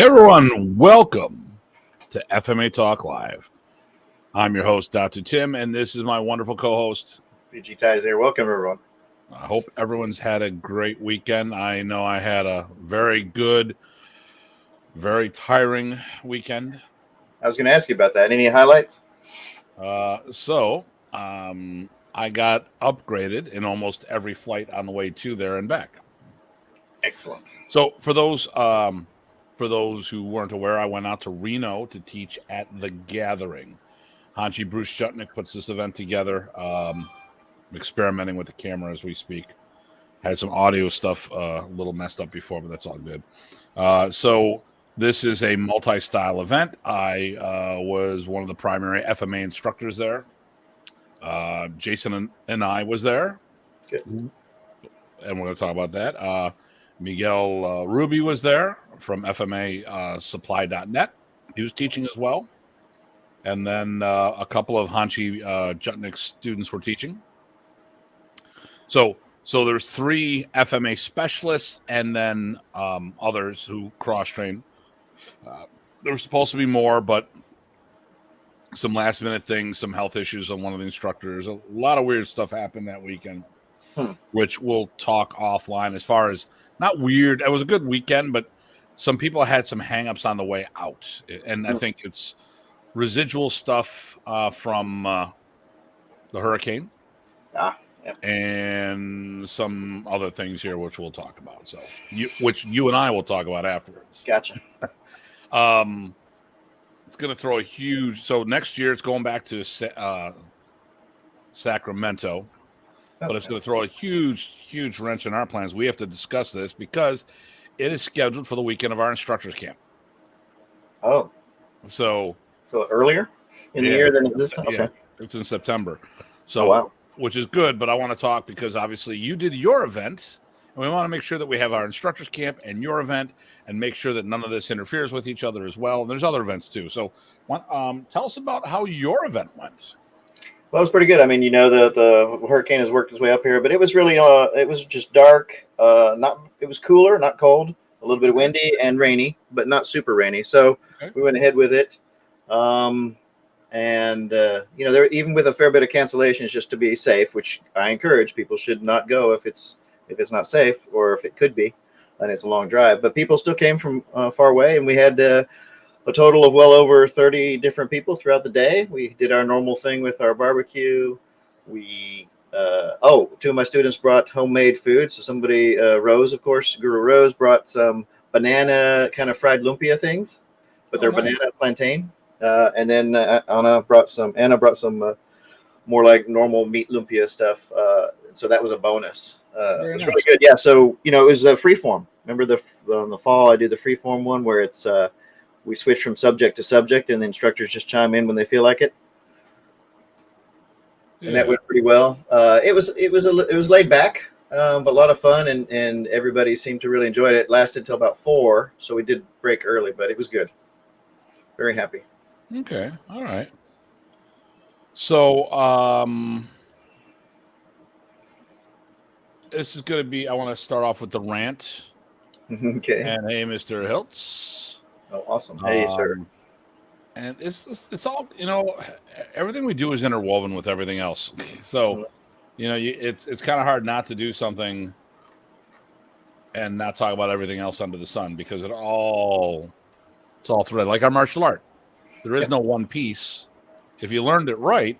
Everyone, welcome to FMA Talk Live. I'm your host, Datu Tim, and this is my wonderful co-host, PG Tye's here. Welcome, everyone. I hope everyone's had a great weekend. I know I had a very good, very tiring weekend. I was going to ask you about that. Any highlights? I got upgraded in almost every flight on the way to there and back. Excellent. So for those who weren't aware, I went out to Reno to teach at The Gathering. Hanchi Bruce Shutnick puts this event together. I'm experimenting with the camera as we speak. Had some audio stuff a little messed up before, but that's all good. So this is a multi-style event. I was one of the primary FMA instructors there. Jason and I was there. Good. And we're going to talk about that. Miguel Ruby was there from FMA Supply.net. He was teaching as well. And then a couple of Hanchi Jutnik students were teaching. So there's 3 FMA specialists and then others who cross-train. There was supposed to be more, but some last-minute things, some health issues on one of the instructors. A lot of weird stuff happened that weekend, which we'll talk offline as far as not weird. It was a good weekend, but some people had some hang-ups on the way out. And I think it's residual stuff from the hurricane. Yeah. And some other things here, which we'll talk about. So, which you and I will talk about afterwards. Gotcha. It's going to throw a huge. So next year, it's going back to Sacramento, but it's going to throw a huge wrench in our plans. We have to discuss this because it is scheduled for the weekend of our instructors camp. Oh, so earlier in the year than this. Okay, yeah, it's in September. So. Wow. Which is good, but I want to talk because obviously you did your event, and we want to make sure that we have our instructors camp and your event, and make sure that none of this interferes with each other as well. And there's other events too. So, tell us about how your event went. Well, it was pretty good. I mean, the hurricane has worked its way up here, but it was really it was just dark. It was cooler, not cold. A little bit windy and rainy, but not super rainy. So we went ahead with it. And there even with a fair bit of cancellations just to be safe, which I encourage. People should not go if it's not safe or if it could be, and it's a long drive. But people still came from far away, and we had a total of well over 30 different people throughout the day. We did our normal thing with our barbecue. We 2 of my students brought homemade food. So somebody, Rose, of course, Guru Rose, brought some banana kind of fried lumpia things, but they're banana plantain. And then Anna brought some more like normal meat lumpia stuff. So that was a bonus. It was really good. Yeah. So, it was a free form. Remember in the fall, I did the free form one where it's we switch from subject to subject and the instructors just chime in when they feel like it. And that went pretty well. It was laid back, but a lot of fun and everybody seemed to really enjoy it. It lasted till about 4. So we did break early, but it was good. Very happy. Okay. All right. So, this is going to be, I want to start off with the rant. Okay. And hey, Mr. Hiltz. Oh, awesome. Hey, sir. And it's all, everything we do is interwoven with everything else. So, it's kind of hard not to do something and not talk about everything else under the sun because it's all thread, like our martial art. There is no one piece. If you learned it right,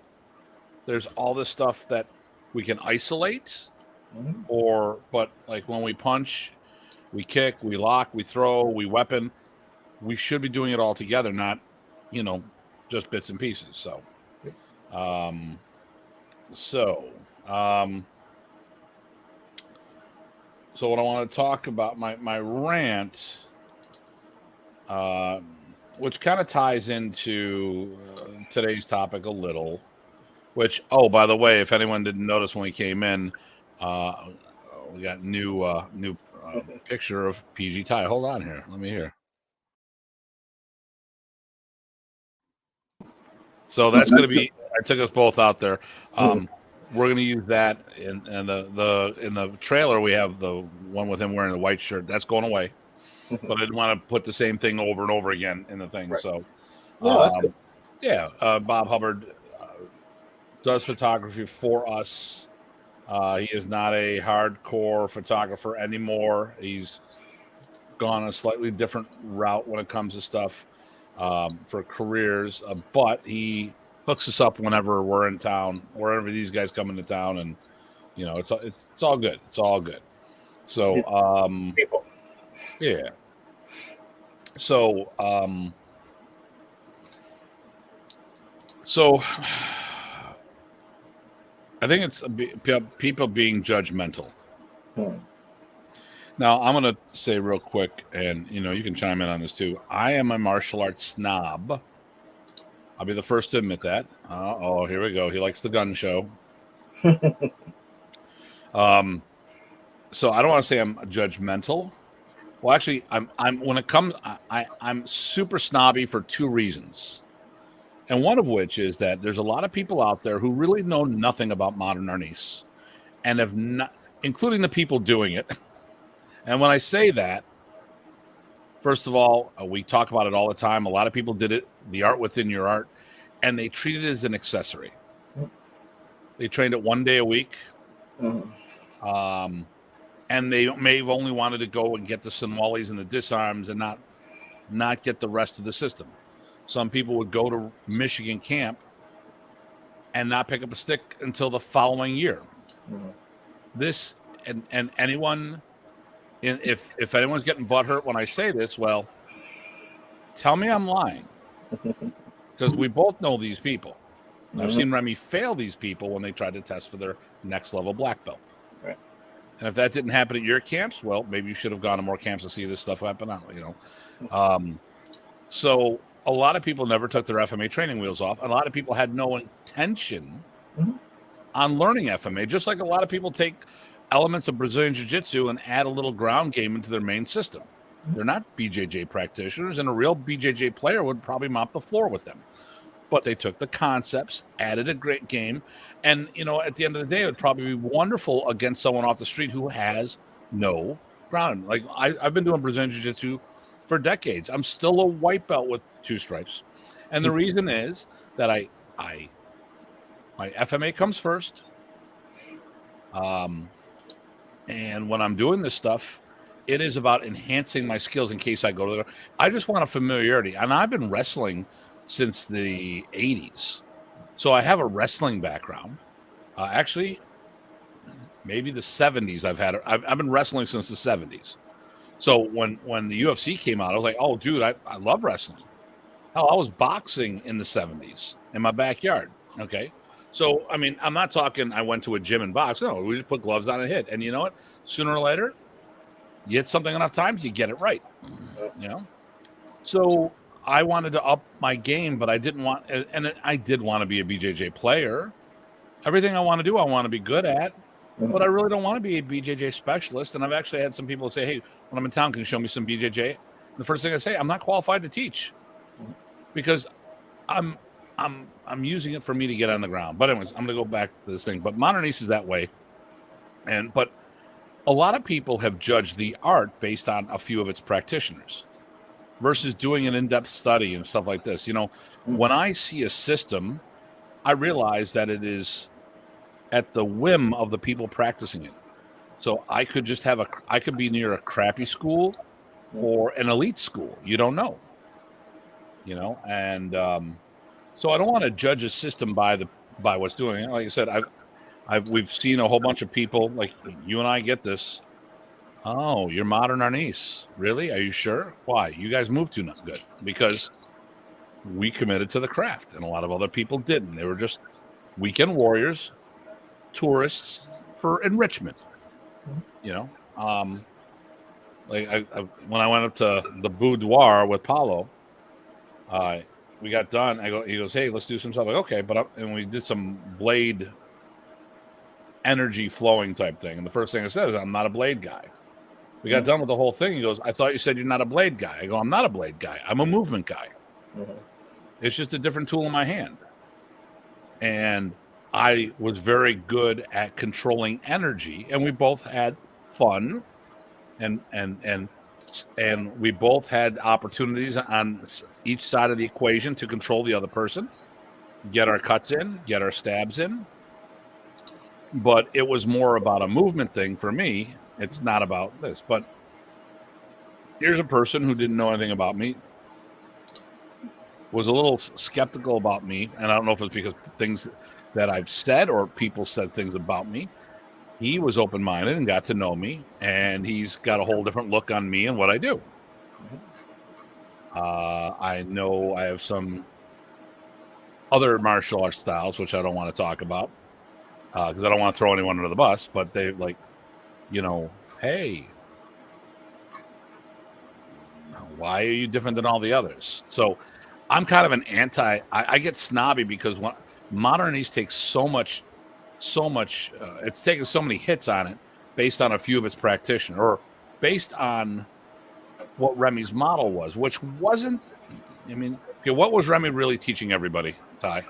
there's all this stuff that we can isolate, but like when we punch, we kick, we lock, we throw, we weapon, we should be doing it all together, not, just bits and pieces. So, so what I want to talk about, my rant, which kind of ties into today's topic a little, which, by the way, if anyone didn't notice when we came in, we got new picture of PG Tye. Hold on here. Let me hear. So that's going to be, I took us both out there. We're going to use that in the trailer. We have the one with him wearing the white shirt. That's going away. but I didn't want to put the same thing over and over again in the thing. Right. So, No, that's good. yeah, Bob Hubbard does photography for us. He is not a hardcore photographer anymore. He's gone a slightly different route when it comes to stuff for careers, but he hooks us up whenever we're in town, wherever these guys come into town, and it's all good. It's all good. So People. yeah. So so I think it's people being judgmental. Now, I'm going to say real quick, and you can chime in on this too. I am a martial arts snob. I'll be the first to admit that. Oh, here we go. He likes the gun show. So I don't want to say I'm judgmental. Well, actually, I'm when it comes, I'm super snobby for two reasons, and one of which is that there's a lot of people out there who really know nothing about modern arnis, and have not, including the people doing it. And when I say that, first of all, we talk about it all the time. A lot of people did it, the art within your art, and they treat it as an accessory. They trained it one day a week. And they may have only wanted to go and get the Sinwalis and the disarms and not get the rest of the system. Some people would go to Michigan camp and not pick up a stick until the following year. This and anyone, if anyone's getting butthurt when I say this, well, tell me I'm lying, because we both know these people. I've seen Remy fail these people when they tried to test for their next level black belt. Right. And if that didn't happen at your camps, well, maybe you should have gone to more camps to see this stuff happen out. So a lot of people never took their FMA training wheels off. A lot of people had no intention on learning FMA, just like a lot of people take elements of Brazilian Jiu-Jitsu and add a little ground game into their main system. They're not BJJ practitioners, and a real BJJ player would probably mop the floor with them. But they took the concepts, added a great game, and at the end of the day, it would probably be wonderful against someone off the street who has no ground. Like I've been doing Brazilian Jiu-Jitsu for decades. I'm still a white belt with 2 stripes, and the reason is that my FMA comes first. And when I'm doing this stuff, it is about enhancing my skills in case I go to there. I just want a familiarity. And I've been wrestling since the 80s. So I have a wrestling background. Actually, maybe the 70s I've been wrestling since the 70s. So when the UFC came out, I was like, oh, dude, I love wrestling. Hell, I was boxing in the 70s in my backyard. Okay. So, I mean, I'm not talking I went to a gym and boxed. No, we just put gloves on and hit. And you know what? Sooner or later, you hit something enough times, you get it right. So I wanted to up my game, but I didn't want, and I did want to be a BJJ player. Everything I want to do, I want to be good at, but I really don't want to be a BJJ specialist. And I've actually had some people say, hey, when I'm in town, can you show me some BJJ? And the first thing I say, I'm not qualified to teach, because I'm using it for me to get on the ground. But anyways, I'm going to go back to this thing. But Modern East is that way. But a lot of people have judged the art based on a few of its practitioners versus doing an in-depth study and stuff like this. When I see a system, I realize that it is at the whim of the people practicing it. So I could just I could be near a crappy school or an elite school. You don't know. And so I don't want to judge a system by what's doing it. Like I said, we've seen a whole bunch of people, like you and I get this. Oh, you're modern Arnis. Really? Are you sure? Why? You guys moved too not good. Because we committed to the craft, and a lot of other people didn't. They were just weekend warriors, tourists for enrichment. Like when I went up to the boudoir with Paulo, we got done. He goes, hey, let's do some stuff. Like, okay, and we did some blade energy flowing type thing. And the first thing I said is, I'm not a blade guy. We got done with the whole thing. He goes, I thought you said you're not a blade guy. I go, I'm not a blade guy. I'm a movement guy. It's just a different tool in my hand. And I was very good at controlling energy, and we both had fun and and we both had opportunities on each side of the equation to control the other person, get our cuts in, get our stabs in. But it was more about a movement thing for me. It's not about this. But here's a person who didn't know anything about me, was a little skeptical about me, and I don't know if it's because things that I've said or people said things about me. He was open-minded and got to know me, and he's got a whole different look on me and what I do. I know I have some other martial arts styles, which I don't want to talk about because I don't want to throw anyone under the bus, but they like, hey, why are you different than all the others? So I'm kind of an I get snobby because modern East takes so much, it's taken so many hits on it based on a few of its practitioners or based on what Remy's model was, which wasn't, what was Remy really teaching everybody, Ty?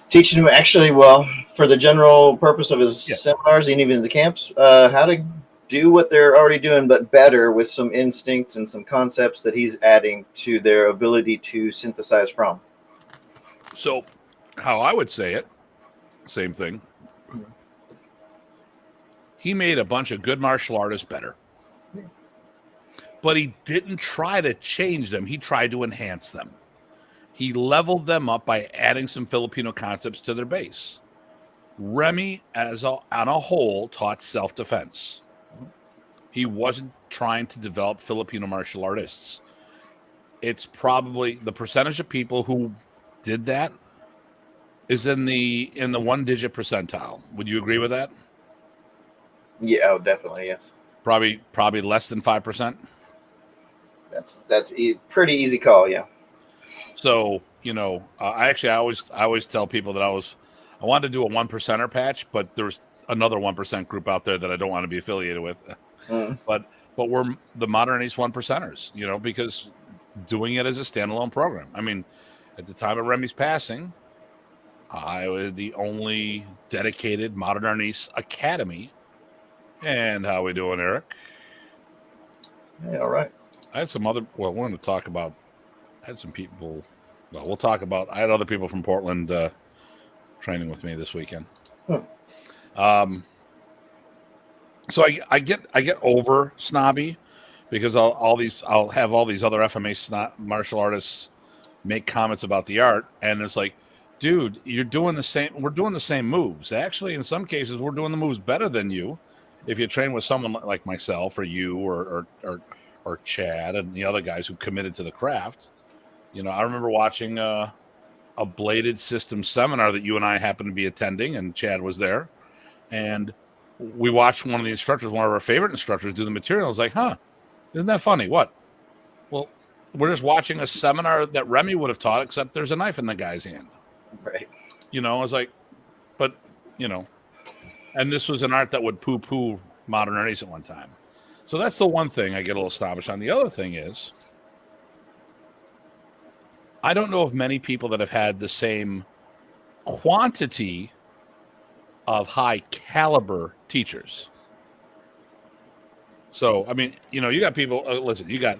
Teaching them actually, well, for the general purpose of his seminars and even in the camps, how to do what they're already doing, but better with some instincts and some concepts that he's adding to their ability to synthesize from. So how I would say it, same thing. He made a bunch of good martial artists better. But he didn't try to change them. He tried to enhance them. He leveled them up by adding some Filipino concepts to their base. Remy, on a whole, taught self-defense. He wasn't trying to develop Filipino martial artists. It's probably the percentage of people who did that is in the 1-digit percentile. Would you agree with that? Yeah, oh, definitely, yes. Probably less than 5%. That's pretty easy call, yeah. So I always tell people that I wanted to do a 1%er patch, but there's another 1% group out there that I don't want to be affiliated with. But we're the modern East 1%ers, because doing it as a standalone program. I mean, at the time of Remy's passing, I was the only dedicated Modern East Academy. And how we doing, Eric? Yeah, all right. I had some other. Well, we're going to talk about. I had some people. Well, we'll talk about. I had other people from Portland training with me this weekend. So I get over snobby because I'll have all these other FMA martial artists make comments about the art, and it's like, dude, you're doing the same. We're doing the same moves. Actually, in some cases, we're doing the moves better than you. If you train with someone like myself or you or Chad and the other guys who committed to the craft, I remember watching a bladed system seminar that you and I happened to be attending, and Chad was there, and we watched one of the instructors, one of our favorite instructors, do the material. I was like, huh, isn't that funny? What? Well, we're just watching a seminar that Remy would have taught, except there's a knife in the guy's hand. Right. I was like, but, and this was an art that would poo-poo modern arts at one time. So that's the one thing I get a little snobbish on. The other thing is, I don't know of many people that have had the same quantity of high caliber teachers. So, I mean, you got people, listen, you got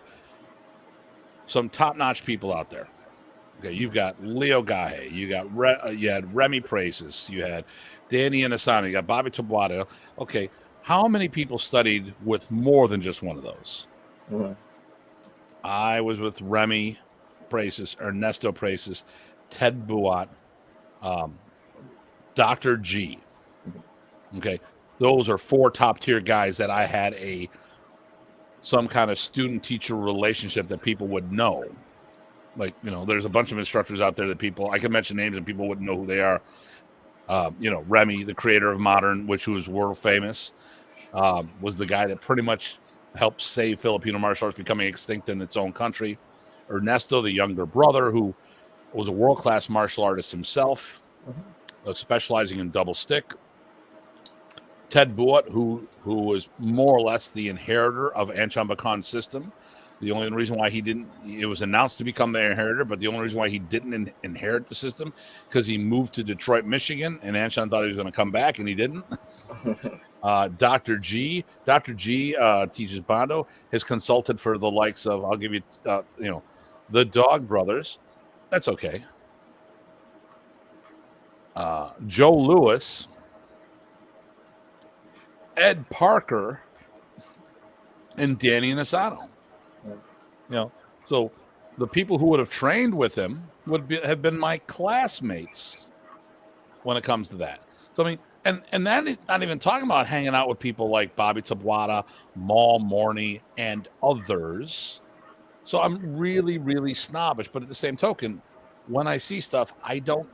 some top-notch people out there. Okay, you've got Leo Gahe, you had Remy Praises, you had Danny Inasano, you got Bobby Tabuada. Okay, how many people studied with more than just one of those? Mm-hmm. I was with Remy Praises, Ernesto Praises, Ted Buat, Dr. G. Okay, those are 4 top-tier guys that I had some kind of student-teacher relationship that people would know. Like, there's a bunch of instructors out there that I can mention names and people wouldn't know who they are. Remy, the creator of Modern, which was world famous, was the guy that pretty much helped save Filipino martial arts becoming extinct in its own country. Ernesto, the younger brother, who was a world-class martial artist himself, specializing in double stick. Ted Buat, who was more or less the inheritor of Anchambacon's system, The only reason why it was announced to become the inheritor, but the only reason why he didn't inherit the system because he moved to Detroit, Michigan, and Anshan thought he was going to come back, and he didn't. Dr. G teaches Bondo, has consulted for the likes of, I'll give you, the Dog Brothers. That's okay. Joe Lewis, Ed Parker, and Danny Nasano. So the people who would have trained with him have been my classmates when it comes to that. So I mean, and that is not even talking about hanging out with people like Bobby Tabwata, Maul Morney, and others. So I'm really, really snobbish. But at the same token, when I see stuff, I don't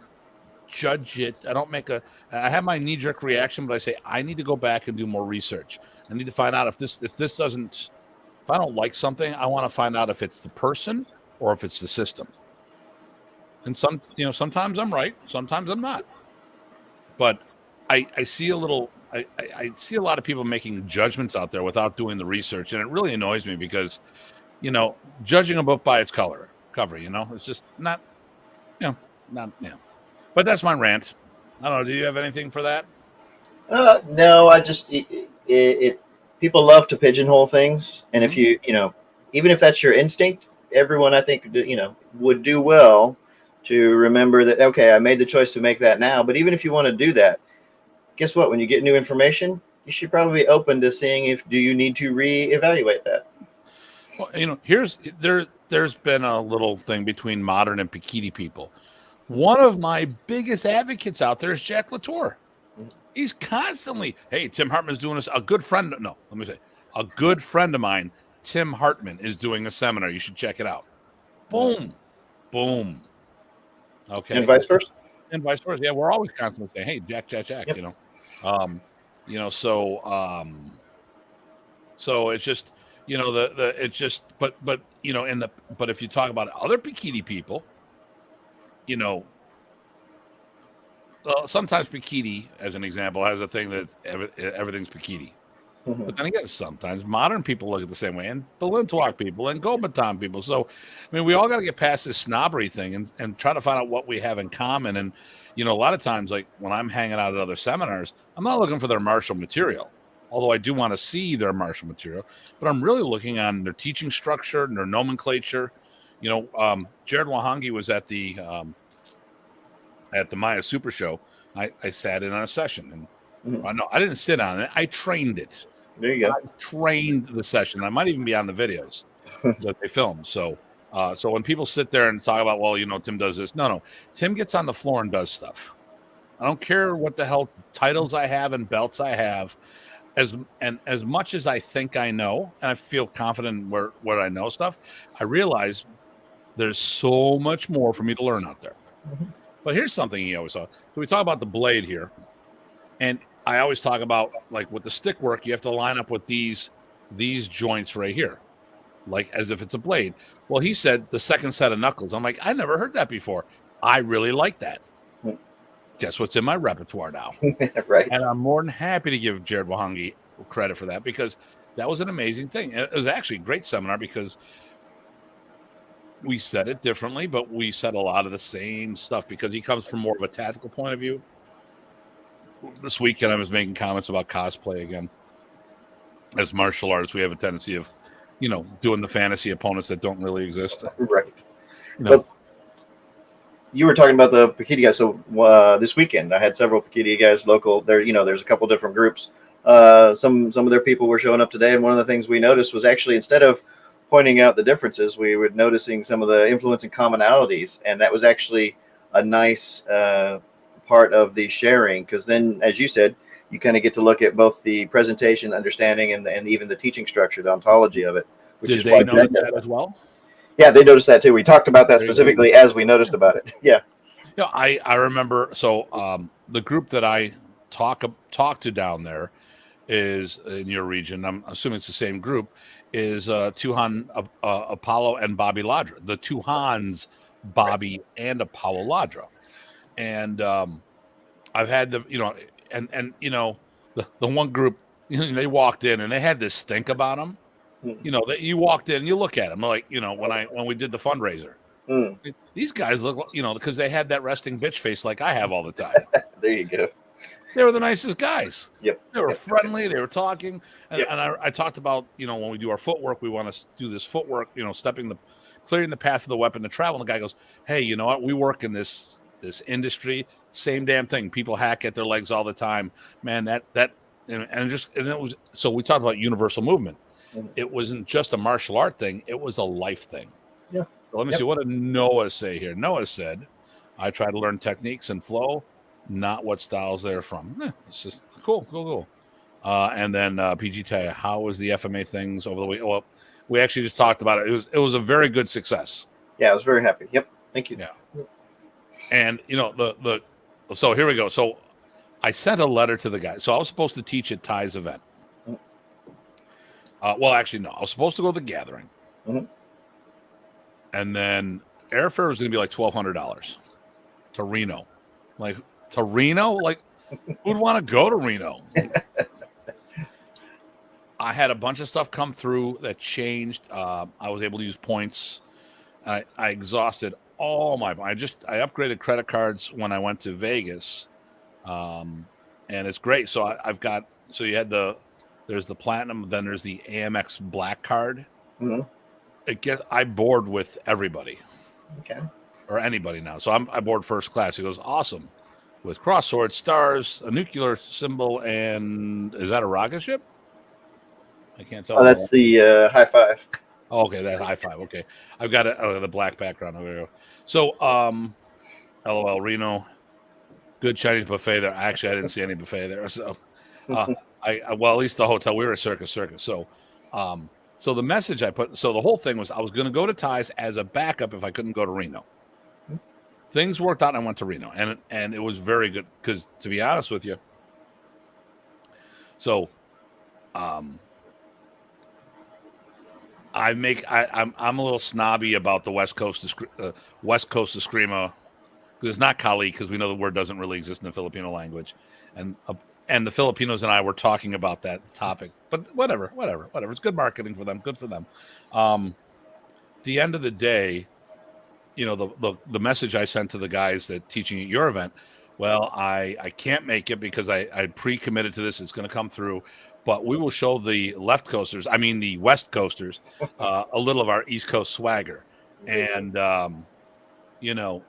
judge it. I have my knee-jerk reaction, but I say I need to go back and do more research. I need to find out if I don't like something, I want to find out if it's the person or if it's the system. And sometimes I'm right, sometimes I'm not. But I see I see a lot of people making judgments out there without doing the research, and it really annoys me because, judging a book by its cover, it's just not. But that's my rant. I don't know. Do you have anything for that? No, I just people love to pigeonhole things, and if you even if that's your instinct, everyone I think would do well to remember that. Okay, I made the choice to make that now, but even if you want to do that, guess what? When you get new information, you should probably be open to seeing do you need to reevaluate that. Well, there's been a little thing between modern and Pikiti people. One of my biggest advocates out there is Jack Latour. He's constantly, hey, Tim Hartman's doing this. A good friend of mine, Tim Hartman, is doing a seminar. You should check it out. Boom. Boom. Okay. And vice versa. Yeah, we're always constantly saying, hey, Jack, yep. So it's just, but if you talk about other Pikiti people, sometimes Pikiti, as an example, has a thing that everything's Pikiti. Mm-hmm. But then again, sometimes modern people look at it the same way, and Balintawak people and Gobaton people. So, I mean, we all got to get past this snobbery thing and try to find out what we have in common. And, a lot of times, like when I'm hanging out at other seminars, I'm not looking for their martial material, although I do want to see their martial material, but I'm really looking on their teaching structure and their nomenclature. Jared Wahangi was at the Maya Super Show. I sat in on a session, and I didn't sit on it. I trained it. There you go. I trained the session. I might even be on the videos that they filmed. So when people sit there and talk about, well, Tim does this. No. Tim gets on the floor and does stuff. I don't care what the hell titles I have and belts I have. As much as I think I know, and I feel confident where I know stuff, I realize there's so much more for me to learn out there. Mm-hmm. But here's something you always saw. So we talk about the blade here, and I always talk about, like, with the stick work, you have to line up with these joints right here, like as if it's a blade. Well, he said the second set of knuckles. I'm like, I never heard that before. I really like that. Guess what's in my repertoire now? Right. And I'm more than happy to give Jared Wahangi credit for that, because that was an amazing thing. It was actually a great seminar because we said it differently, but we said a lot of the same stuff because he comes from more of a tactical point of view. This weekend, I was making comments about cosplay again. As martial arts, we have a tendency of, doing the fantasy opponents that don't really exist. Right. Well, you were talking about the Pikiti guys. So this weekend, I had several Pikiti guys local. There, there's a couple different groups. Some of their people were showing up today, and one of the things we noticed was actually, instead of pointing out the differences, we were noticing some of the influence and commonalities, and that was actually a nice part of the sharing, because then, as you said, you kind of get to look at both the presentation, understanding, and even the teaching structure, the ontology of it. Did they notice that as well? Yeah, they noticed that too. We talked about that specifically as we noticed about it. Yeah. I remember. So the group that I talk to down there is in your region. I'm assuming it's the same group. Is Tuhan Apollo and Bobby Ladra. The Tuhans, Bobby and Apollo Ladra. And I've had the the one group, they walked in and they had this stink about them. You know, that you walked in, you look at them like, you know, when we did the fundraiser, Mm. these guys look, you know, because they had that resting bitch face like I have all the time. There you go. They were the nicest guys. Yep. They were Yep. friendly. They were talking. And, Yep. and I talked about, you know, when we do our footwork, we want to do this footwork, you know, clearing the path of the weapon to travel. And the guy goes, hey, you know what? We work in this industry. Same damn thing. People hack at their legs all the time. Man, and it was, so we talked about universal movement. Mm-hmm. It wasn't just a martial art thing. It was a life thing. Yeah. So let me see. What did Noah say here? Noah said, I try to learn techniques and flow, not what styles they're from. It's just cool. And then PG tell you, how was the FMA things over the week? Well, we actually just talked about it. It was a very good success. Yeah, I was very happy. Yep. Thank you. Yeah. And you know, so here we go. So I sent a letter to the guy. So I was supposed to teach at Ty's event. Well, actually, no. I was supposed to go to the gathering. Mm-hmm. And then airfare was going to be like $1,200 to Reno. Like, to Reno? Like, who'd want to go to Reno? I had a bunch of stuff come through that changed. I was able to use points. I exhausted all my. I upgraded credit cards when I went to Vegas, and it's great. So I've got. So you had there's the platinum, then there's the Amex Black card. Mm-hmm. I board with everybody. Okay. Or anybody now. So I board first class. He goes, awesome. With cross swords, stars, a nuclear symbol, and is that a rocket ship? I can't tell. Oh, that's the high five. Oh, okay, that high five. Okay. I've got it. Oh, the black background. There we go. So, LOL, Reno. Good Chinese buffet there. Actually, I didn't see any buffet there. So, well, at least the hotel. We were at Circus. So, so the message I put, so the whole thing was I was going to go to Ty's as a backup if I couldn't go to Reno. Things worked out and I went to Reno, and it was very good because, to be honest with you, so I'm a little snobby about the West Coast of Eskrima because it's not Kali, because we know the word doesn't really exist in the Filipino language, and the Filipinos and I were talking about that topic, but whatever. It's good marketing for them. Good for them. At the end of the day, you know, the message I sent to the guys that teaching at your event, well, I can't make it because I pre-committed to this. It's going to come through, but we will show the the West Coasters, a little of our East Coast swagger. And, you know,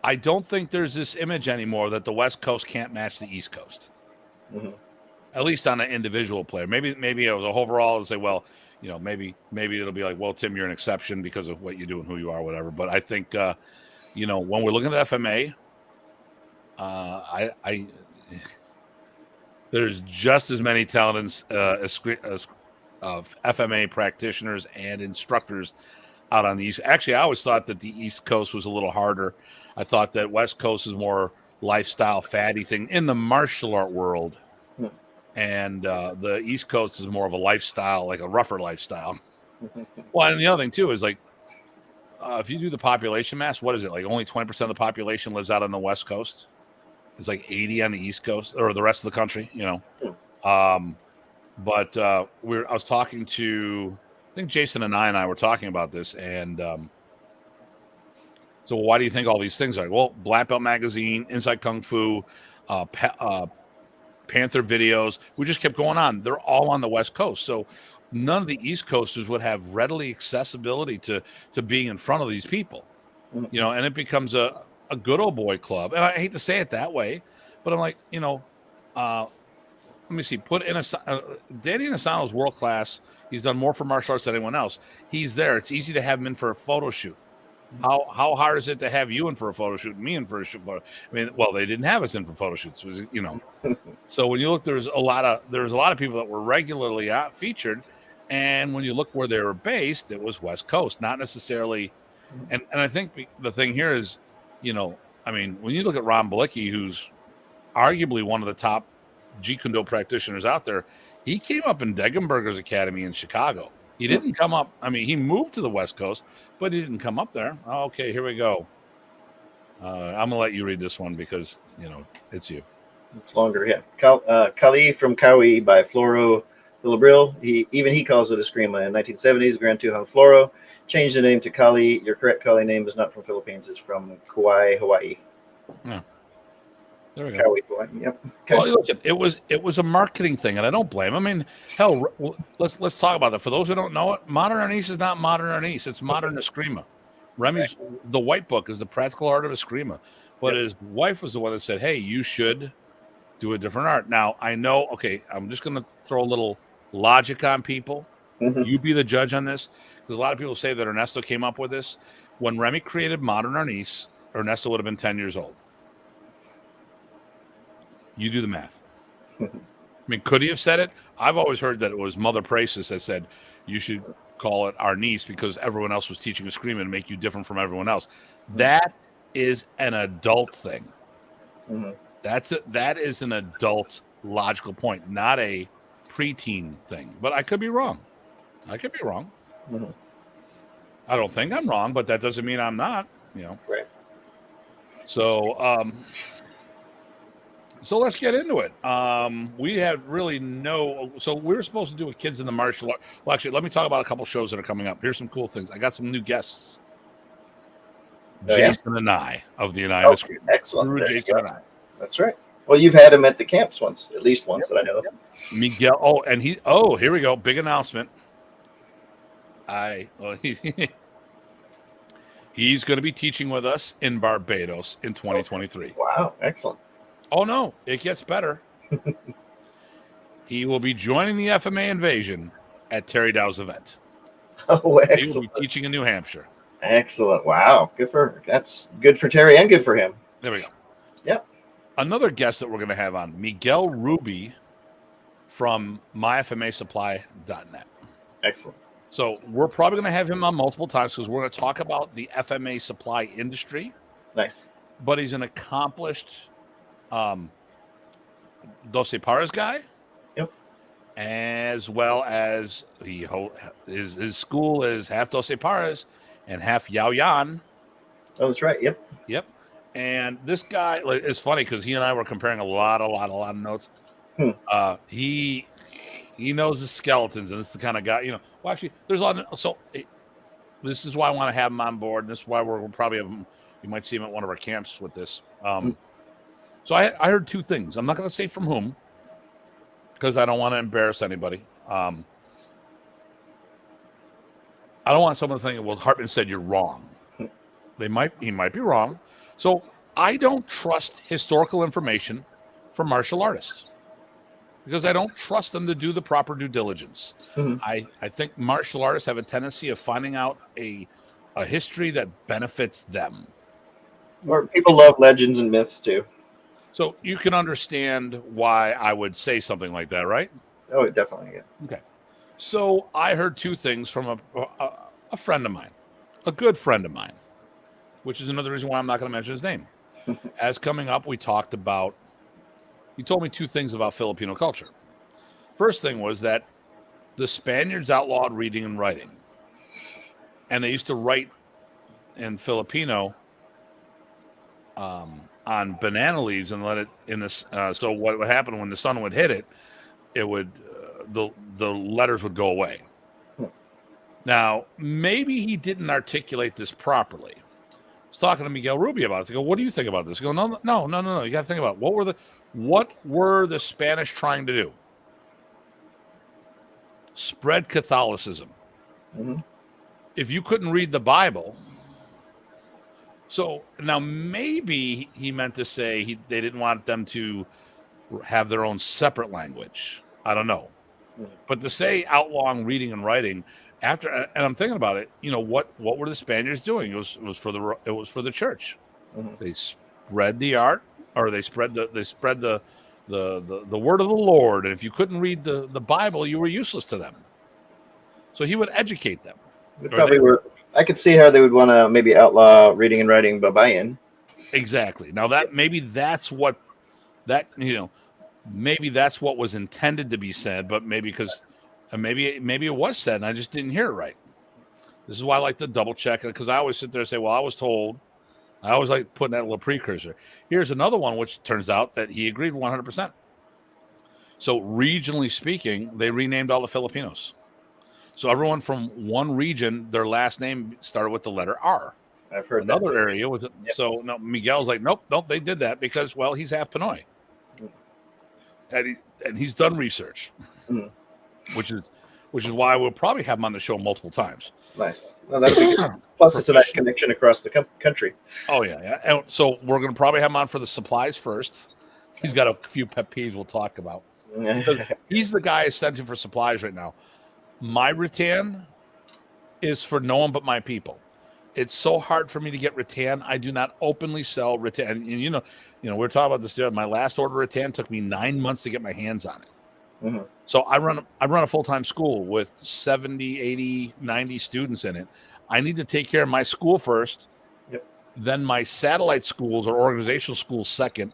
I don't think there's this image anymore that the West Coast can't match the East Coast. Mm-hmm. At least on an individual player. Maybe it was overall and say, well, you know, maybe it'll be like, well, Tim, you're an exception because of what you do and who you are, whatever. But I think, you know, when we're looking at FMA, there's just as many talented FMA practitioners and instructors out on the East. Actually, I always thought that the East Coast was a little harder. I thought that West Coast is more lifestyle, fatty thing in the martial art world. And the East Coast is more of a lifestyle, like a rougher lifestyle. Well, and the other thing, too, is like, if you do the population mass, what is it? Like only 20% of the population lives out on the West Coast. It's like 80 on the East Coast or the rest of the country, you know. But I was talking to, I think Jason and I were talking about this. And so why do you think all these things are? Well, Black Belt Magazine, Inside Kung Fu, Panther videos, we just kept going on. They're all on the West Coast. So none of the East Coasters would have readily accessibility to being in front of these people, you know, and it becomes a good old boy club. And I hate to say it that way, but I'm like, you know, let me see, Danny Inasano's world class. He's done more for martial arts than anyone else. He's there. It's easy to have him in for a photo shoot. How hard is it to have you in for a photo shoot and me in for a photo? I mean, well, they didn't have us in for photo shoots, you know. So when you look, there's a lot of people that were regularly featured, and when you look where they were based, it was West Coast, not necessarily. And I think the thing here is, you know, I mean, when you look at Ron Balicki, who's arguably one of the top Jeet Kune Do practitioners out there, he came up in Degenberger's Academy in Chicago. He didn't come up. I mean, he moved to the West Coast, but he didn't come up there. Okay, here we go. I'm going to let you read this one because, you know, it's you. It's longer, yeah. Kali from Kawi by Floro Filibril. He calls it Eskrima. In 1970s, Grand Tuhan Floro changed the name to Kali. Your correct Kali name is not from Philippines. It's from Kauai, Hawaii. Yeah. There we go. Kawi, Hawaii. Yep. Okay. Well, listen, it was a marketing thing, and I don't blame him. I mean, hell, let's talk about that. For those who don't know it, modern Arnis is not modern Arnis. It's modern Eskrima. Remy's the White Book is the practical art of Eskrima, but his wife was the one that said, "Hey, you should do a different art." Now I know. Okay, I'm just going to throw a little logic on people. Mm-hmm. You be the judge on this, because a lot of people say that Ernesto came up with this. When Remy created modern Arnis, Ernesto would have been 10 years old. You do the math. I mean, could he have said it? I've always heard that it was Mother Praces that said you should call it our niece because everyone else was teaching Eskrima and make you different from everyone else. That is an adult thing. Mm-hmm. That is an adult logical point, not a preteen thing. But I could be wrong. Mm-hmm. I don't think I'm wrong, but that doesn't mean I'm not. Right. So let's get into it. We had really so we were supposed to do a Kids in the Martial Art. Well, actually, let me talk about a couple shows that are coming up. Here's some cool things. I got some new guests. Jason and I of the United Screen. Excellent. Jason and I. That's right. Well, you've had him at the camps once, at least once that I know of. Miguel. Here we go. Big announcement. He's going to be teaching with us in Barbados in 2023. Wow. Excellent. Oh, no, it gets better. He will be joining the FMA Invasion at Terry Dow's event. Oh, excellent. He will be teaching in New Hampshire. Excellent. Wow. That's good for Terry and good for him. There we go. Yep. Another guest that we're going to have on, Miguel Ruby from myfmasupply.net. Excellent. So we're probably going to have him on multiple times because we're going to talk about the FMA supply industry. Nice. But he's an accomplished Doce Paras guy. Yep. As well as his school is half Doce Paras and half Yao Yan. Oh, that's right. Yep. And this guy is funny because he and I were comparing a lot of notes. He knows the skeletons, and it's the kind of guy, well, actually, there's a lot of, so this is why I want to have him on board, and this is why we'll probably have him. You might see him at one of our camps with this. So I heard two things. I'm not going to say from whom, because I don't want to embarrass anybody. I don't want someone to think, well, Hartman said you're wrong. He might be wrong. So I don't trust historical information from martial artists because I don't trust them to do the proper due diligence. Mm-hmm. I think martial artists have a tendency of finding out a history that benefits them. Or people love legends and myths too. So you can understand why I would say something like that, right? Oh, definitely. Yeah. Okay. So I heard two things from a friend of mine, a good friend of mine, which is another reason why I'm not going to mention his name. As coming up, he told me two things about Filipino culture. First thing was that the Spaniards outlawed reading and writing. And they used to write in Filipino on banana leaves and let it in this. So what would happen when the sun would hit it, it would the letters would go away. Now, maybe he didn't articulate this properly. I was talking to Miguel Ruby about it. I go, what do you think about this? I go, no. You got to think about it. What were the Spanish trying to do? Spread Catholicism. Mm-hmm. If you couldn't read the Bible, so now maybe he meant to say they didn't want them to have their own separate language. I don't know. Mm-hmm. But to say outlawing reading and writing and I'm thinking about it, what were the Spaniards doing? It was for the church. Mm-hmm. They spread the art, or they spread the word of the Lord. And if you couldn't read the Bible, you were useless to them. So he would educate them. I could see how they would want to maybe outlaw reading and writing Babayan. Exactly. Now maybe that's what was intended to be said, but maybe it was said and I just didn't hear it right. This is why I like to double check it, because I always sit there and say, well, I was told I always like putting that little precursor. Here's another one, which turns out that he agreed 100%. So regionally speaking, they renamed all the Filipinos. So everyone from one region, their last name started with the letter R. I've heard Another that. area was so no. Miguel's like, nope, they did that because well, he's half Pinoy, and he's done research, Mhm. which is why we'll probably have him on the show multiple times. Nice. Well, that'll be good. Plus, it's a nice connection across the country. Oh yeah. And so we're going to probably have him on for the supplies first. He's got a few pet peeves we'll talk about. He's the guy essential for supplies right now. My rattan is for no one but my people. It's so hard for me to get rattan. I do not openly sell rattan. And you know, we're talking about this. My last order of rattan took me 9 months to get my hands on it. Mm-hmm. So I run a full-time school with 70, 80, 90 students in it. I need to take care of my school first, then my satellite schools or organizational schools second,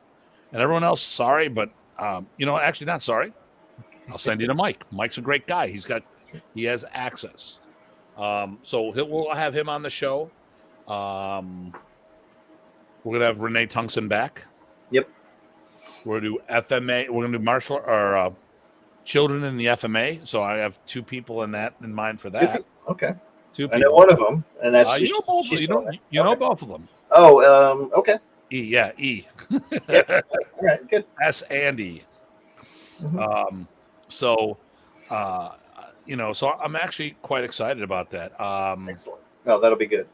and everyone else, sorry, but actually not sorry. I'll send you to Mike. Mike's a great guy. He has access. So we'll have him on the show. We're gonna have Renee Tungsten back. Yep. We're gonna do FMA. We're gonna do martial or children in the FMA. So I have two people in mind for that. Okay. Two people. I know one of them, and that's you know both. You know both of them. Oh, okay. E. Yep. All right. Good. S and E. Mm-hmm. So I'm actually quite excited about that. Excellent. Oh, that'll be good.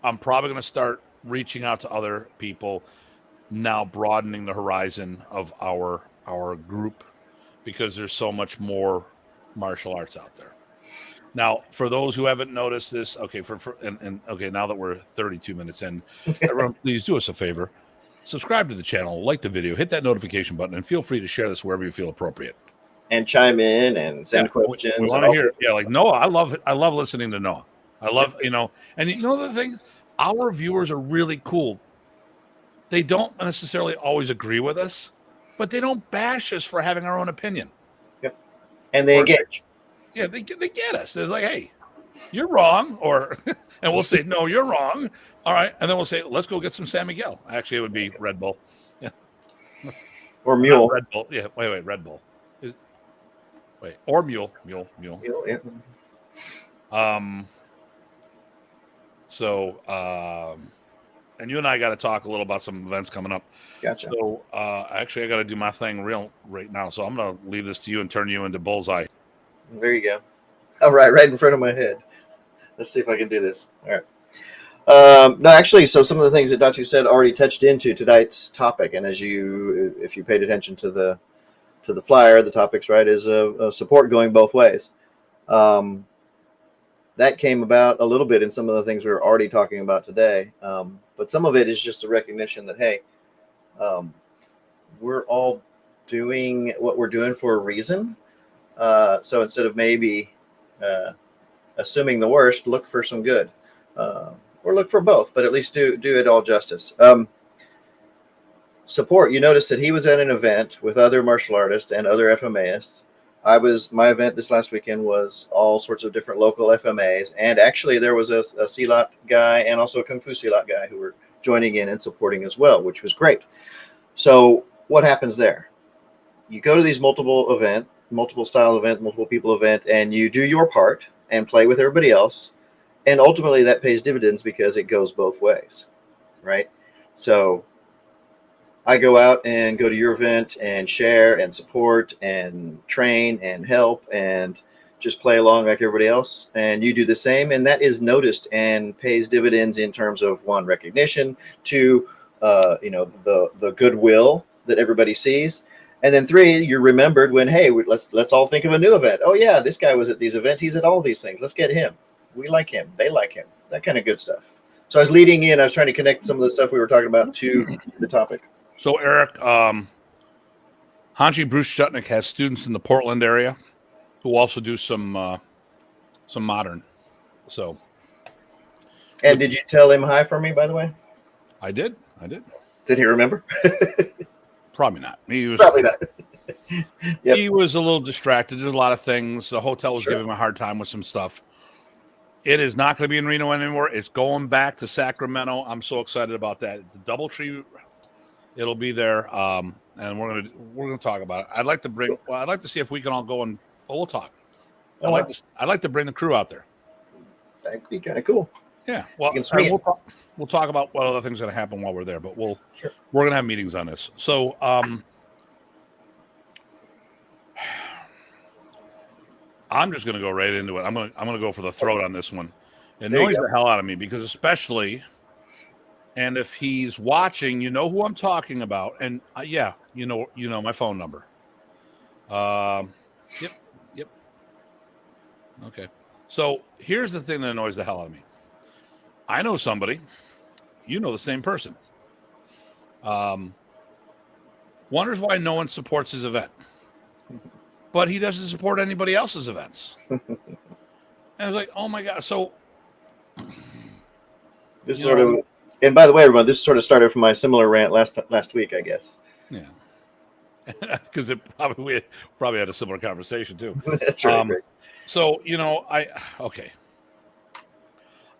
I'm probably going to start reaching out to other people now, broadening the horizon of our group because there's so much more martial arts out there. Now, for those who haven't noticed this, okay, okay, now that we're 32 minutes in, everyone, please do us a favor. Subscribe to the channel, like the video, hit that notification button, and feel free to share this wherever you feel appropriate. And chime in and send questions. We want to hear it. Yeah, like Noah. I love listening to Noah. I love, and the thing, our viewers are really cool. They don't necessarily always agree with us, but they don't bash us for having our own opinion. Yep. And they engage. Yeah, they get us. They're like, hey, you're wrong. And we'll say, no, you're wrong. All right. And then we'll say, let's go get some San Miguel. Actually, it would be Red Bull. Yeah. Or Mule. Red Bull. Yeah. Wait, Red Bull. Or Mule. Mule. Yeah. And you and I got to talk a little about some events coming up. Gotcha. So, actually, I got to do my thing right now. So I'm going to leave this to you and turn you into Bullseye. There you go. All right in front of my head. Let's see if I can do this. All right. No, actually, so some of the things that Datu said already touched into tonight's topic, and if you paid attention to the flyer, the topics, right, is support going both ways. That came about a little bit in some of the things we were already talking about today, but some of it is just a recognition that, hey, we're all doing what we're doing for a reason. So instead of maybe assuming the worst, look for some good, or look for both, but at least do it all justice. Support. You noticed that he was at an event with other martial artists and other FMAists. My event this last weekend was all sorts of different local FMAs, and actually there was a Silat guy and also a Kung Fu Silat guy who were joining in and supporting as well, which was great. So what happens there? You go to these multiple style event, multiple people event, and you do your part and play with everybody else. And ultimately that pays dividends because it goes both ways, right? So I go out and go to your event and share and support and train and help and just play along like everybody else. And you do the same. And that is noticed and pays dividends in terms of, one, recognition, two, the goodwill that everybody sees. And then three, you're remembered when, hey, let's all think of a new event. Oh yeah, this guy was at these events. He's at all these things. Let's get him. We like him. They like him. That kind of good stuff. So I was leading in. I was trying to connect some of the stuff we were talking about to the topic. So Eric, Hanji Bruce Shutnick has students in the Portland area who also do some modern. So. And did you tell him hi for me, by the way? I did. Did he remember? Probably not. Probably not. Yep. He was a little distracted. There's a lot of things. The hotel was giving him a hard time with some stuff. It is not going to be in Reno anymore. It's going back to Sacramento. I'm so excited about that. The DoubleTree, it'll be there, and we're gonna talk about it. I'd like to see if we can all go and we'll talk. I'd like to bring the crew out there. That'd be kind of cool. Yeah. Well, we'll talk about what other things are going to happen while we're there, but we're going to have meetings on this. So, I'm just going to go right into it. I'm going to go for the throat on this one. It annoys the hell out of me because especially, and if he's watching, you know who I'm talking about, and yeah, you know my phone number. Yep. Okay. So here's the thing that annoys the hell out of me. I know somebody, you know the same person. Wonders why no one supports his event. But he doesn't support anybody else's events. And I was like, oh my God. So this sort of, and by the way, everyone, this sort of started from my similar rant last week, I guess. Yeah. Because we probably had a similar conversation too. That's right. So,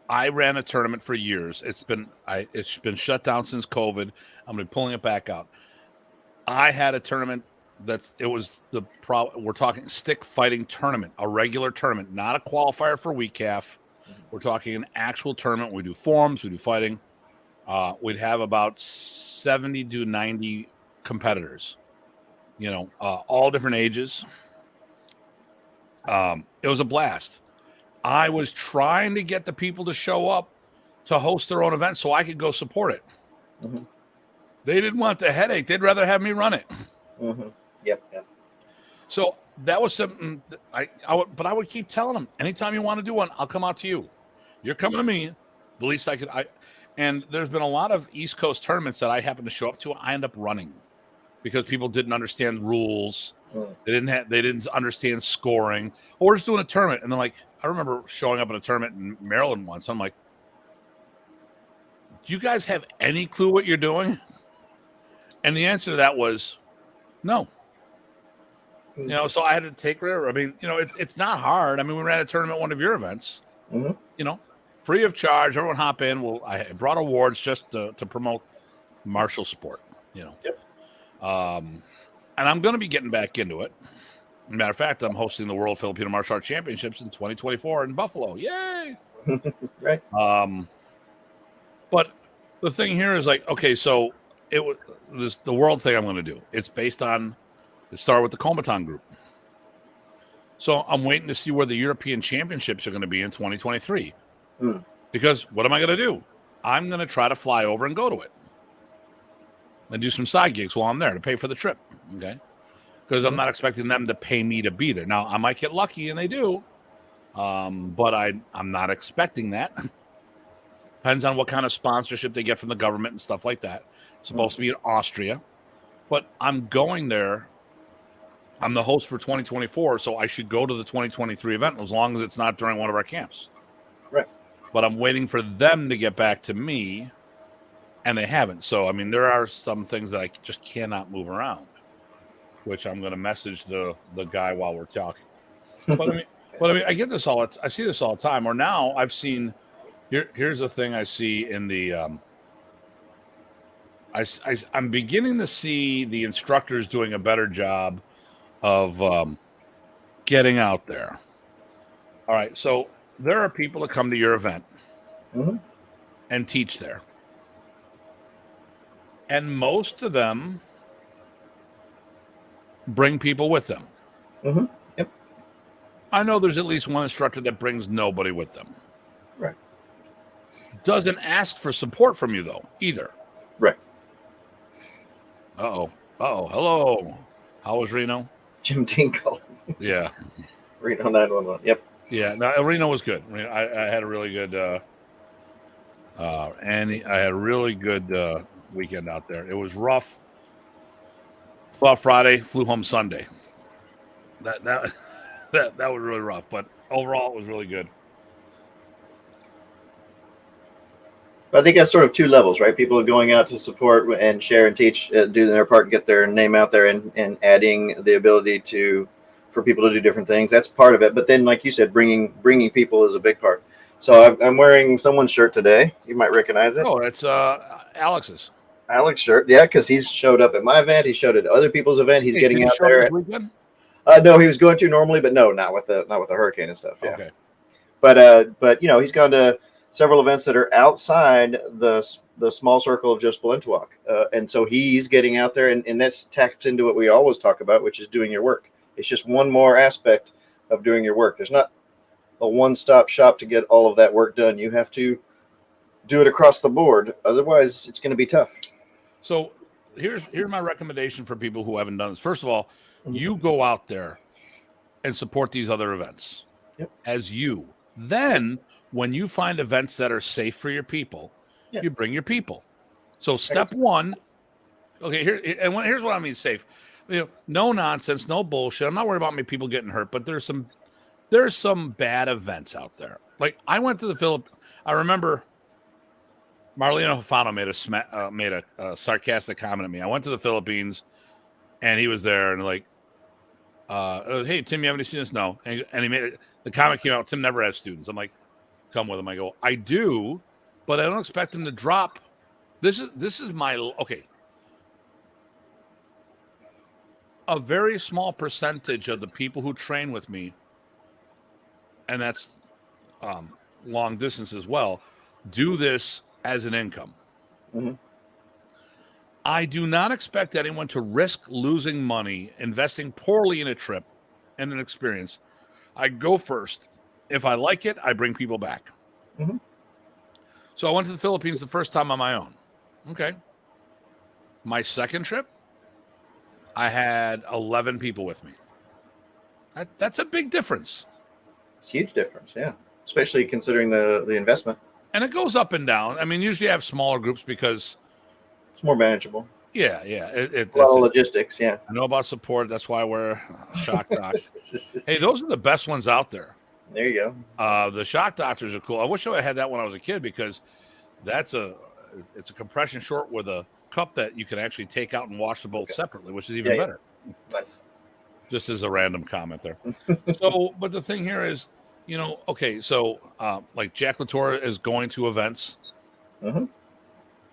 I ran a tournament for years. It's been shut down since COVID. I'm gonna be pulling it back out. I had a tournament we're talking stick fighting tournament, a regular tournament, not a qualifier for week half. We're talking an actual tournament. We do forms, we do fighting. We'd have about 70 to 90 competitors, all different ages. It was a blast. I was trying to get the people to show up to host their own event so I could go support it. Mm-hmm. They didn't want the headache. They'd rather have me run it. Mm-hmm. Yep. So that was something that I would keep telling them, anytime you want to do one, I'll come out to you. You're coming to me. The least I could. And there's been a lot of East Coast tournaments that I happen to show up to. I end up running because people didn't understand rules. They didn't understand scoring. Or we're just doing a tournament, and they're like, I remember showing up at a tournament in Maryland once. I'm like, do you guys have any clue what you're doing? And the answer to that was no. So I had to take her. I mean, it's not hard. I mean, we ran a tournament at one of your events, free of charge. Everyone hop in. I brought awards just to promote martial sport, Yep. And I'm going to be getting back into it. Matter of fact, I'm hosting the World Filipino Martial Arts Championships in 2024 in Buffalo. Yay! Right. But the thing here is like, okay, so the world thing I'm going to do. It's based on. It started with the Comaton group. So I'm waiting to see where the European Championships are going to be in 2023. Because what am I going to do? I'm going to try to fly over and go to it. And do some side gigs while I'm there to pay for the trip. Okay? Because I'm not expecting them to pay me to be there. Now, I might get lucky, and they do. But I'm not expecting that. Depends on what kind of sponsorship they get from the government and stuff like that. It's supposed to be in Austria. But I'm going there. I'm the host for 2024, so I should go to the 2023 event as long as it's not during one of our camps. Right. But I'm waiting for them to get back to me, and they haven't. So, I mean, there are some things that I just cannot move around, which I'm going to message the guy while we're talking. But I mean, I get this I see this all the time. Or now I've seen. Here's the thing I see in the. I'm beginning to see the instructors doing a better job of getting out there. All right, so there are people that come to your event and teach there. And most of them bring people with them. Mm-hmm. Yep. I know there's at least one instructor that brings nobody with them. Right. Doesn't ask for support from you, though, either. Right. Uh-oh. Hello. How was Reno? Jim Tinkle. Yeah. Reno 911. Yep. Yeah. No, Reno was good. I had a really good I had a really good weekend out there. It was rough. Flew out Friday, flew home Sunday. That was really rough, but overall it was really good. I think that's sort of two levels, right? People are going out to support and share and teach, do their part, get their name out there, and adding the ability for people to do different things. That's part of it. But then, like you said, bringing people is a big part. So I'm wearing someone's shirt today. You might recognize it. Oh, that's Alex's. Alex shirt. Yeah, because he's showed up at my event. He showed at other people's event. He's Hey, getting did he out show up there. this weekend? No, he was going to normally, but no, not with the hurricane and stuff. Yeah. Okay. But he's gone to several events that are outside the small circle of just Blentuak, and so he's getting out there, and that's tapped into what we always talk about, which is doing your work. It's just one more aspect of doing your work. There's not a one-stop shop to get all of that work done. You have to do it across the board. Otherwise, it's going to be tough. So here's my recommendation for people who haven't done this. First of all, you go out there and support these other events. Yep. As you. Then when you find events that are safe for your people, you bring your people. So step one, okay, here's what I mean safe. No nonsense, no bullshit. I'm not worried about my people getting hurt, but there's some bad events out there. Like I went to the Philippines. I remember Marlena Hofano made a sarcastic comment at me. I went to the Philippines, and he was there, and like, hey Tim, you have any students? No, and he made it. The comment came out. Tim never has students. I'm like, come with him. I go, I do, but I don't expect him to drop. This is my okay. A very small percentage of the people who train with me, and that's long distance as well, do this as an income. Mm-hmm. I do not expect anyone to risk losing money investing poorly in a trip and an experience. I go first. If I like it, I bring people back. Mm-hmm. So I went to the Philippines the first time on my own. Okay. My second trip, I had 11 people with me. That's a big difference. It's a huge difference, yeah. Especially considering the investment. And it goes up and down. I mean, usually I have smaller groups because it's more manageable. Yeah. A lot of logistics, yeah. I know about support. That's why I wear shock docs. Hey, those are the best ones out there. There you go. The shock doctors are cool. I wish I had that when I was a kid because it's a compression short with a cup that you can actually take out and wash the both separately, which is even better. Nice. Just as a random comment there. So, but the thing here is, okay, so like Jack Latour is going to events. Mm-hmm.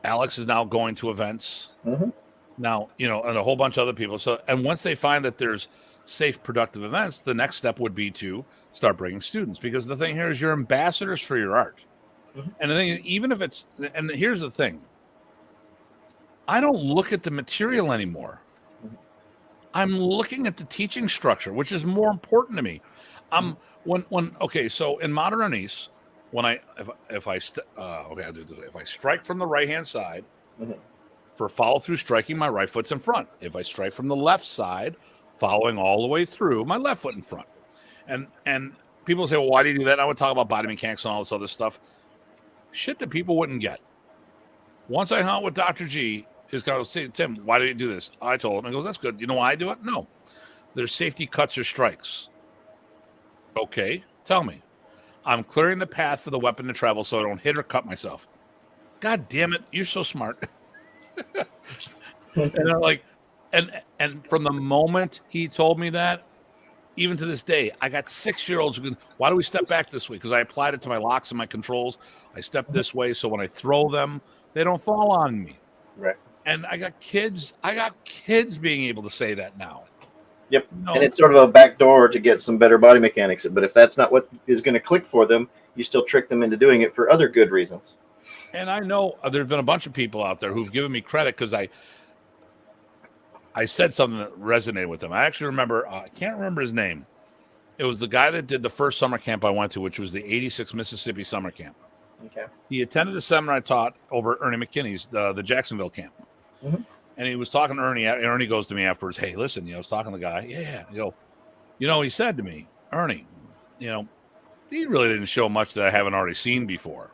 Alex is now going to events. Mm-hmm. Now, and a whole bunch of other people. So, and once they find that there's safe, productive events, the next step would be to start bringing students, because the thing here is you're ambassadors for your art. Mm-hmm. And the thing is, even if and here's the thing, I don't look at the material anymore. Mm-hmm. I'm looking at the teaching structure, which is more important to me. Okay, so in modern Arnis, when if I strike from the right hand side, mm-hmm. for follow through striking, my right foot's in front. If I strike from the left side, following all the way through, my left foot in front. And people say, well, why do you do that? And I would talk about body mechanics and all this other stuff. Shit that people wouldn't get. Once I hung out with Dr. G, he's going to say, Tim, why do you do this? I told him. He goes, that's good. You know why I do it? No. There's safety cuts or strikes. Okay, tell me. I'm clearing the path for the weapon to travel so I don't hit or cut myself. God damn it, you're so smart. And they're like, and from the moment he told me that, even to this day, I got 6-year-olds who go, why do we step back this way? Because I applied it to my locks and my controls. I step this way so when I throw them, they don't fall on me. Right. And I got kids being able to say that now. Yep. And it's sort of a back door to get some better body mechanics. But if that's not what is going to click for them, you still trick them into doing it for other good reasons. And I know there's been a bunch of people out there who've given me credit because I said something that resonated with them. I actually remember, I can't remember his name. It was the guy that did the first summer camp I went to, which was the 86 Mississippi summer camp. Okay. He attended a seminar I taught over at Ernie McKinney's, the Jacksonville camp. Mm-hmm. And he was talking to Ernie. Ernie goes to me afterwards, hey, listen, I was talking to the guy. Yeah. He said to me, Ernie, he really didn't show much that I haven't already seen before.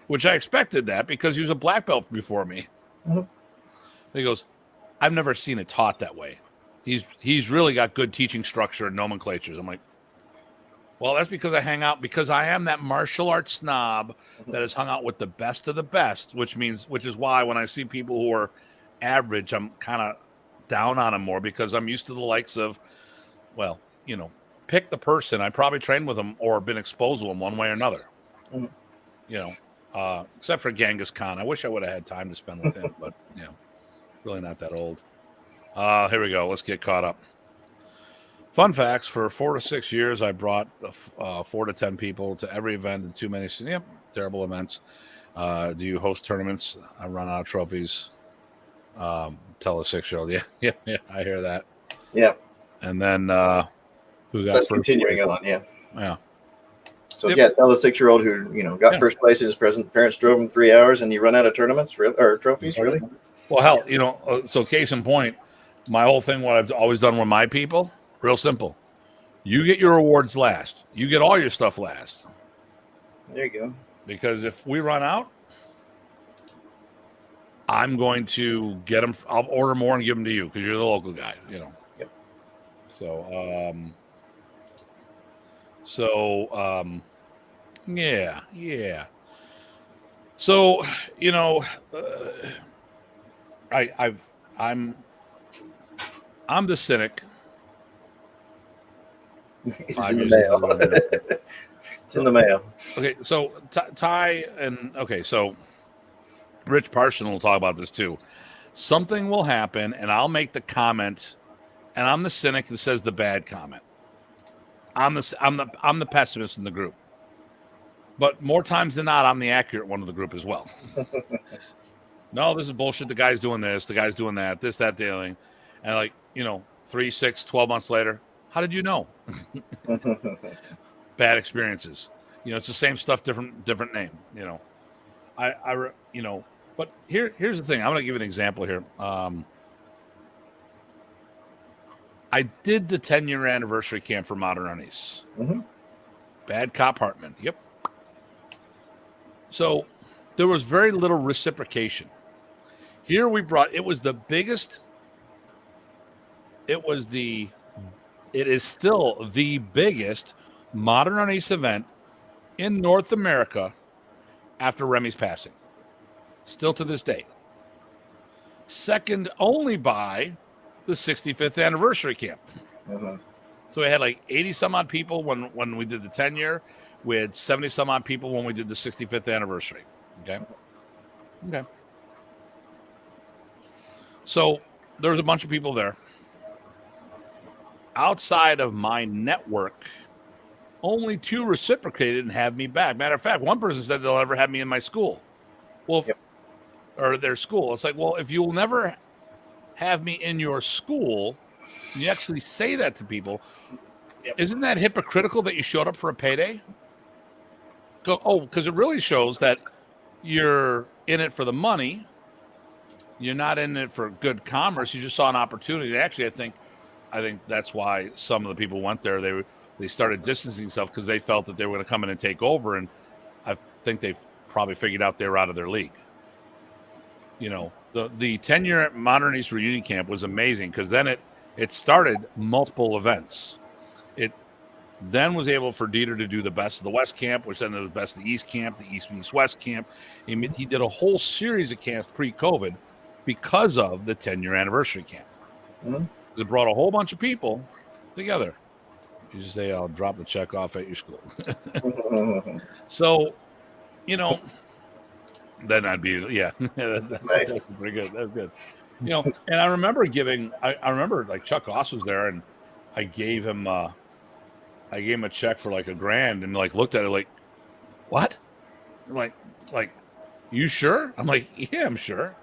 Which I expected that because he was a black belt before me. Mm-hmm. He goes, I've never seen it taught that way. He's really got good teaching structure and nomenclatures. I'm like, well, that's because I hang out, because I am that martial arts snob that has hung out with the best of the best, which is why when I see people who are average, I'm kind of down on them more, because I'm used to the likes of, pick the person. I probably trained with them or been exposed to them one way or another. Mhm. You know, except for Genghis Khan. I wish I would have had time to spend with him, but really not that old. Here we go. Let's get caught up. Fun facts: for 4 to 6 years, I brought 4 to 10 people to every event and too many. Yep, terrible events. Do you host tournaments? I run out of trophies. Tell a 6-year-old. Yeah, I hear that. Yeah. And then who got So that's first continuing place? on, yeah. Yeah. So tell a 6-year-old who got first place and his parents drove him 3 hours, and you run out of tournaments or trophies, really? Well, hell, so case in point, my whole thing, what I've always done with my people, real simple. You get your awards last. You get all your stuff last. There you go. Because if we run out, I'm going to get them. I'll order more and give them to you because you're the local guy, Yep. So, yeah. So, I'm the cynic. It's in the mail. It's in the mail. Okay, so Ty and so Rich Parson will talk about this too. Something will happen, and I'll make the comment, and I'm the cynic that says the bad comment. I'm the pessimist in the group. But more times than not, I'm the accurate one of the group as well. No, this is bullshit. The guy's doing this. The guy's doing that. This, that, dealing. And 3, 6, 12 months later, how did you know? Bad experiences. It's the same stuff, different name. But here's the thing. I'm going to give you an example here. I did the 10-year anniversary camp for Modern Unis. Mm-hmm. Bad Cop Hartman. Yep. So there was very little reciprocation. Here it was the biggest. It is still the biggest Modern Unis event in North America after Remy's passing. Still to this day. Second only by the 65th anniversary camp. Mm-hmm. So we had 80 some odd people when we did the 10-year. We had 70 some odd people when we did the 65th anniversary. Okay. So there was a bunch of people there. Outside of my network, only 2 reciprocated and have me back. Matter of fact, one person said they'll never have me in my school. Well, or their school. It's like, well, if you'll never have me in your school, you actually say that to people. Isn't that hypocritical that you showed up for a payday? Because it really shows that you're in it for the money. You're not in it for good commerce. You just saw an opportunity. Actually, I think that's why some of the people went there. They started distancing themselves because they felt that they were going to come in and take over. And I think they've probably figured out they were out of their league. The 10-year Modern East Reunion Camp was amazing because then it started multiple events. It then was able for Dieter to do the Best of the West camp, which then there was Best of the East camp, the East meets West camp. He did a whole series of camps pre-COVID because of the 10-year anniversary camp. Mm-hmm. It brought a whole bunch of people together. You just say, I'll drop the check off at your school. So, then I'd be, that's pretty good. That's good. And I remember I remember Chuck Goss was there and I gave him a check for $1,000 and looked at it like, what? I'm like, you sure? I'm like, yeah, I'm sure.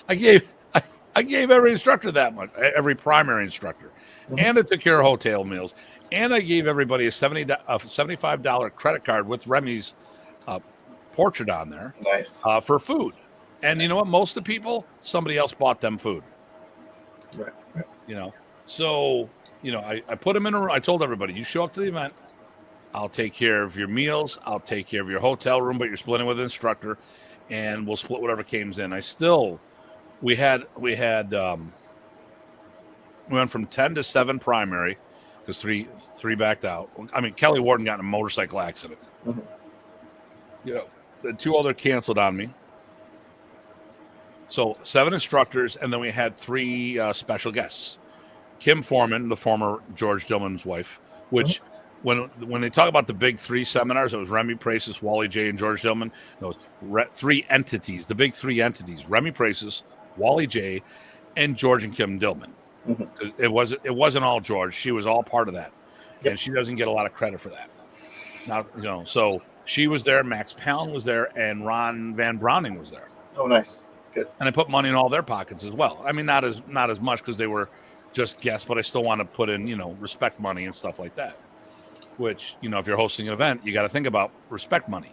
I gave every instructor that much, every primary instructor, and I took care of hotel meals, and I gave everybody a $75 credit card with Remy's portrait on there, nice, for food. And you know what? Most of the people, somebody else bought them food. Right. So I put them in a room. I told everybody, you show up to the event, I'll take care of your meals, I'll take care of your hotel room, but you're splitting with an instructor, and we'll split whatever comes in. We went from 10 to 7 primary because three backed out. I mean, Kelly Warden got in a motorcycle accident. Mm-hmm. The 2 other canceled on me. So 7 instructors, and then we had 3 special guests. Kim Foreman, the former George Dillman's wife, which when they talk about the big three seminars, it was Remy Pracis, Wally J, and George Dillman. Those three entities, the big three entities: Remy Pracis, Wally J, and George and Kim Dillman. Mm-hmm. It wasn't all George. She was all part of that, and she doesn't get a lot of credit for that. Now, so she was there. Max Palin was there, and Ron Van Browning was there. Oh, nice. Good. And I put money in all their pockets as well. I mean, not as much because they were just guests, but I still want to put in, respect money and stuff like that. Which, if you're hosting an event, you got to think about respect money.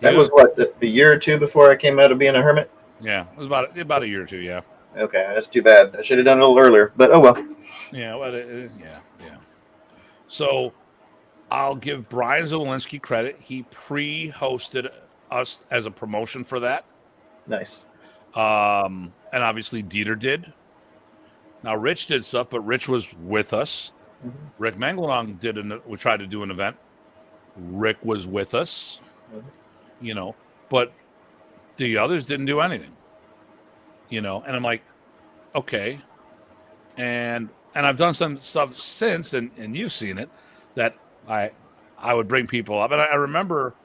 That was what, a year or two before I came out of being a hermit? Yeah, it was about a year or two. Yeah. Okay, that's too bad. I should have done it a little earlier, but oh well. Yeah, well, yeah. So I'll give Brian Zwolinski credit. He pre-hosted us as a promotion for that. Nice. And obviously Dieter did. Now Rich did stuff, but Rich was with us. Mm-hmm. Rick Mangelong we tried to do an event. Rick was with us. Mm-hmm. But the others didn't do anything. And I'm like, okay. And I've done some stuff since, and you've seen it, that I would bring people up. And I remember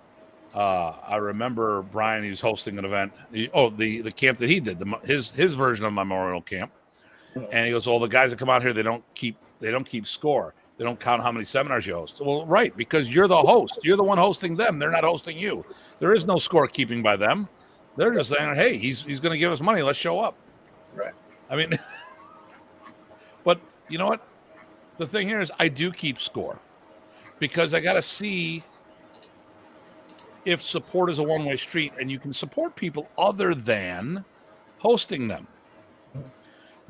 Brian, he was hosting an event. The camp that he did, his version of Memorial Camp. And he goes, the guys that come out here, they don't keep score. They don't count how many seminars you host. Well, right, because you're the host. You're the one hosting them. They're not hosting you. There is no score keeping by them. They're just saying, hey, he's going to give us money. Let's show up. Right. I mean, but you know what? The thing here is I do keep score because I got to see if support is a one-way street and you can support people other than hosting them.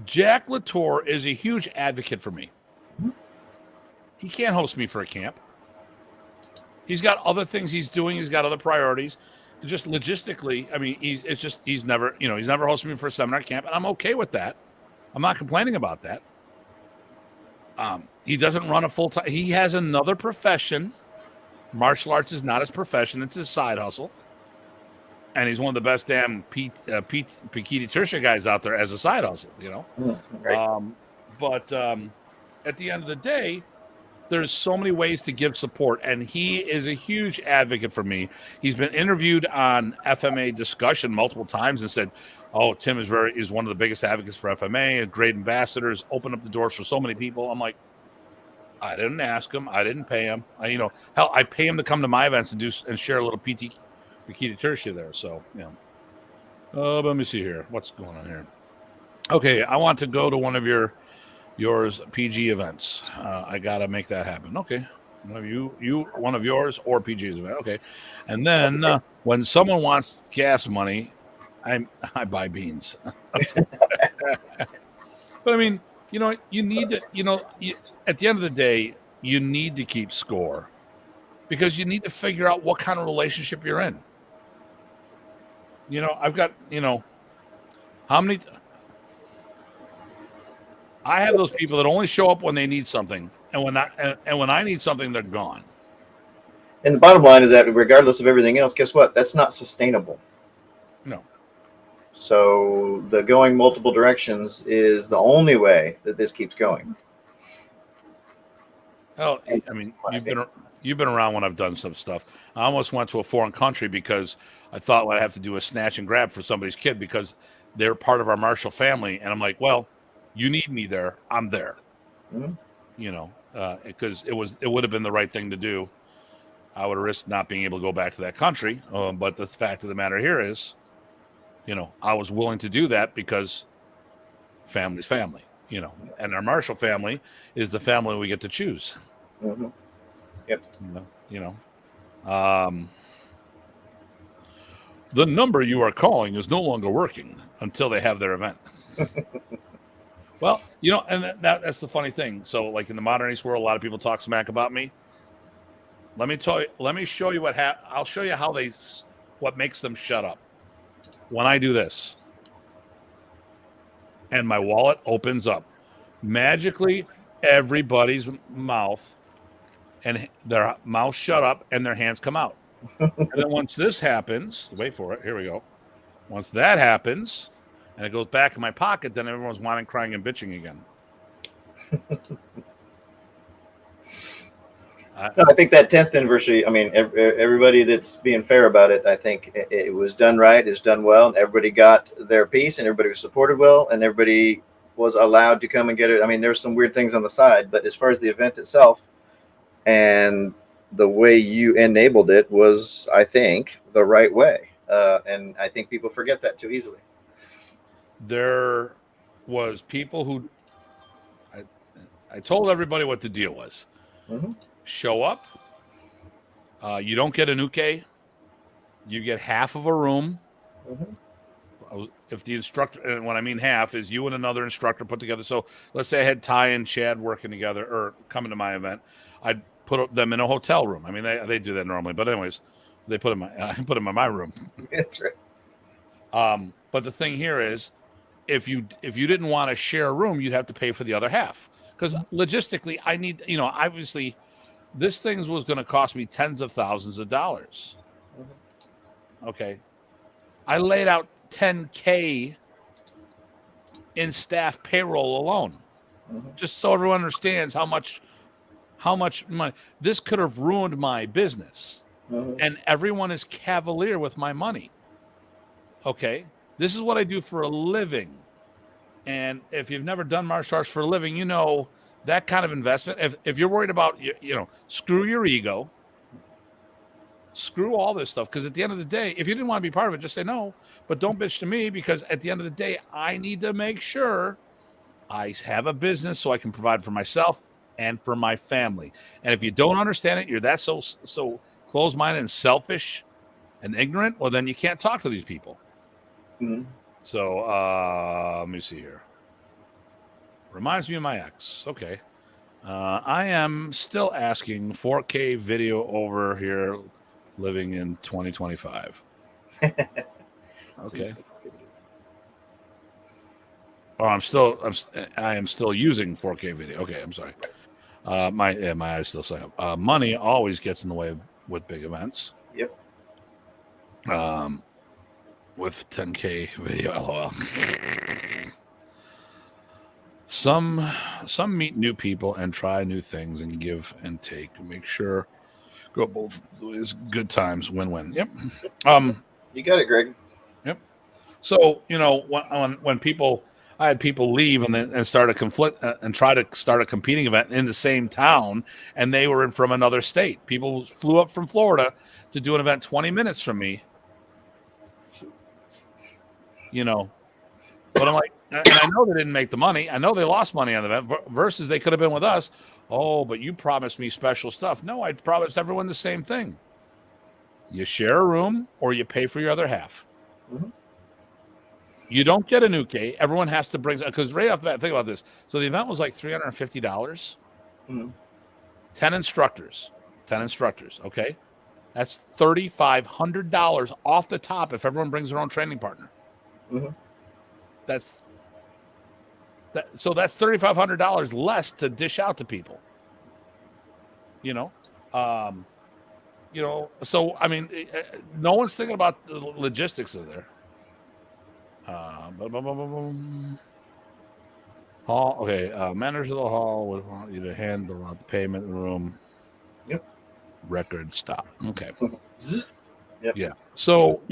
Jack Latour is a huge advocate for me. He can't host me for a camp. He's got other things he's doing. He's got other priorities. Just logistically, I mean, he's never hosted me for a seminar camp, and I'm okay with that. I'm not complaining about that. He doesn't run a full-time. He has another profession. Martial arts is not his profession. It's his side hustle. And he's one of the best damn Pikiti Tertia guys out there as a side hustle, Right. But at the end of the day, there's so many ways to give support, and he is a huge advocate for me. He's been interviewed on FMA Discussion multiple times and said, Tim is one of the biggest advocates for FMA, great ambassadors, opened up the doors for so many people. I'm like, I didn't ask him. I didn't pay him. I pay him to come to my events and share a little Pikiti Tertia there. So, let me see here. What's going on here? Okay, I want to go to one of yours PG events. I gotta make that happen. Okay, one of yours or PG's event. Okay, and then when someone wants gas money, I buy beans. But I mean, you need to, at the end of the day, you need to keep score because you need to figure out what kind of relationship you're in. I've got, how many. I have those people that only show up when they need something, and when I need something, they're gone. And the bottom line is that regardless of everything else, guess what? That's not sustainable. No. So the going multiple directions is the only way that this keeps going. Oh, I mean, you've been around when I've done some stuff. I almost went to a foreign country because I thought what I have to do is snatch and grab for somebody's kid because they're part of our Marshall family, and I'm like, well, you need me there, I'm there. Mm-hmm. Because it would have been the right thing to do. I would have risked not being able to go back to that country. But the fact of the matter here is, I was willing to do that because family's family, and our Marshall family is the family we get to choose. Mm-hmm. Yep. The number you are calling is no longer working until they have their event. Well, and that's the funny thing. So, like in the modernist world, a lot of people talk smack about me. Let me show you I'll show you what makes them shut up. When I do this, and my wallet opens up, magically everybody's mouth and their mouth shut up and their hands come out. And then once this happens, wait for it. Here we go. Once that happens, and it goes back in my pocket, then everyone's whining, crying, and bitching again. No, I think that 10th anniversary, I mean, everybody that's being fair about it, I think it was done right, it's done well, and everybody got their piece, and everybody was supported well, and everybody was allowed to come and get it. I mean, there's some weird things on the side, but as far as the event itself and the way you enabled it was, I think, the right way. And I think people forget that too easily. There was people who I told everybody what the deal was. Mm-hmm. Show up. You don't get an uke. You get half of a room. Mm-hmm. If the instructor, and when I mean half, is you and another instructor put together. So let's say I had Ty and Chad working together or coming to my event. I'd put them in a hotel room. I mean, they do that normally, but anyways, I put them in my room. That's right. But the thing here is, if you didn't want to share a room, you'd have to pay for the other half. Because logistically, I need, obviously, this thing was going to cost me tens of thousands of dollars. Okay. I laid out $10K in staff payroll alone, just so everyone understands how much money. This could have ruined my business. And everyone is cavalier with my money. Okay. This is what I do for a living. And if you've never done martial arts for a living, that kind of investment. If you're worried about, screw your ego, screw all this stuff. Because at the end of the day, if you didn't want to be part of it, just say no. But don't bitch to me, because at the end of the day, I need to make sure I have a business so I can provide for myself and for my family. And if you don't understand it, you're that so closed-minded and selfish and ignorant, well, then you can't talk to these people. Mm-hmm. So let me see here. Reminds me of my ex. Okay. I am still asking 4K video over here, living in 2025. Okay. Oh, I am still using 4K video. Okay, I'm sorry. My eyes still say up. Money always gets in the way with big events. Yep. With 10K video, lol. Some meet new people and try new things and give and take. Make sure go both ways. Good times, win-win. Yep. You got it, Greg. Yep. So when people, I had people leave and start a conflict and try to start a competing event in the same town, and they were from another state. People flew up from Florida to do an event 20 minutes from me. But I'm like, and I know they didn't make the money. I know they lost money on the event versus they could have been with us. Oh, but you promised me special stuff. No, I promised everyone the same thing. You share a room or you pay for your other half. Mm-hmm. You don't get an uke. Everyone has to bring, because right off the bat, think about this. So the event was like $350. Mm-hmm. 10 instructors. Okay. That's $3,500 off the top if everyone brings their own training partner. Mm-hmm. So that's $3,500 less to dish out to people. So I mean, no one's thinking about the logistics of there. Hall, okay. Managers of the hall would want you to handle out the payment room. Yep. Record stop. Okay. Yep. Yeah. So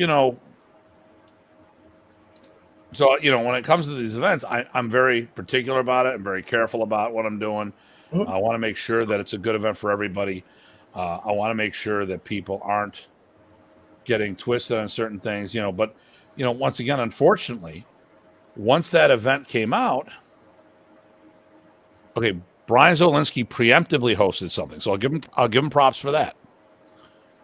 when it comes to these events, I'm very particular about it. I'm very careful about what I'm doing. Mm-hmm. I want to make sure that it's a good event for everybody. I want to make sure that people aren't getting twisted on certain things, but, once again, unfortunately, once that event came out, okay, Brian Zolinsky preemptively hosted something. So I'll give him props for that.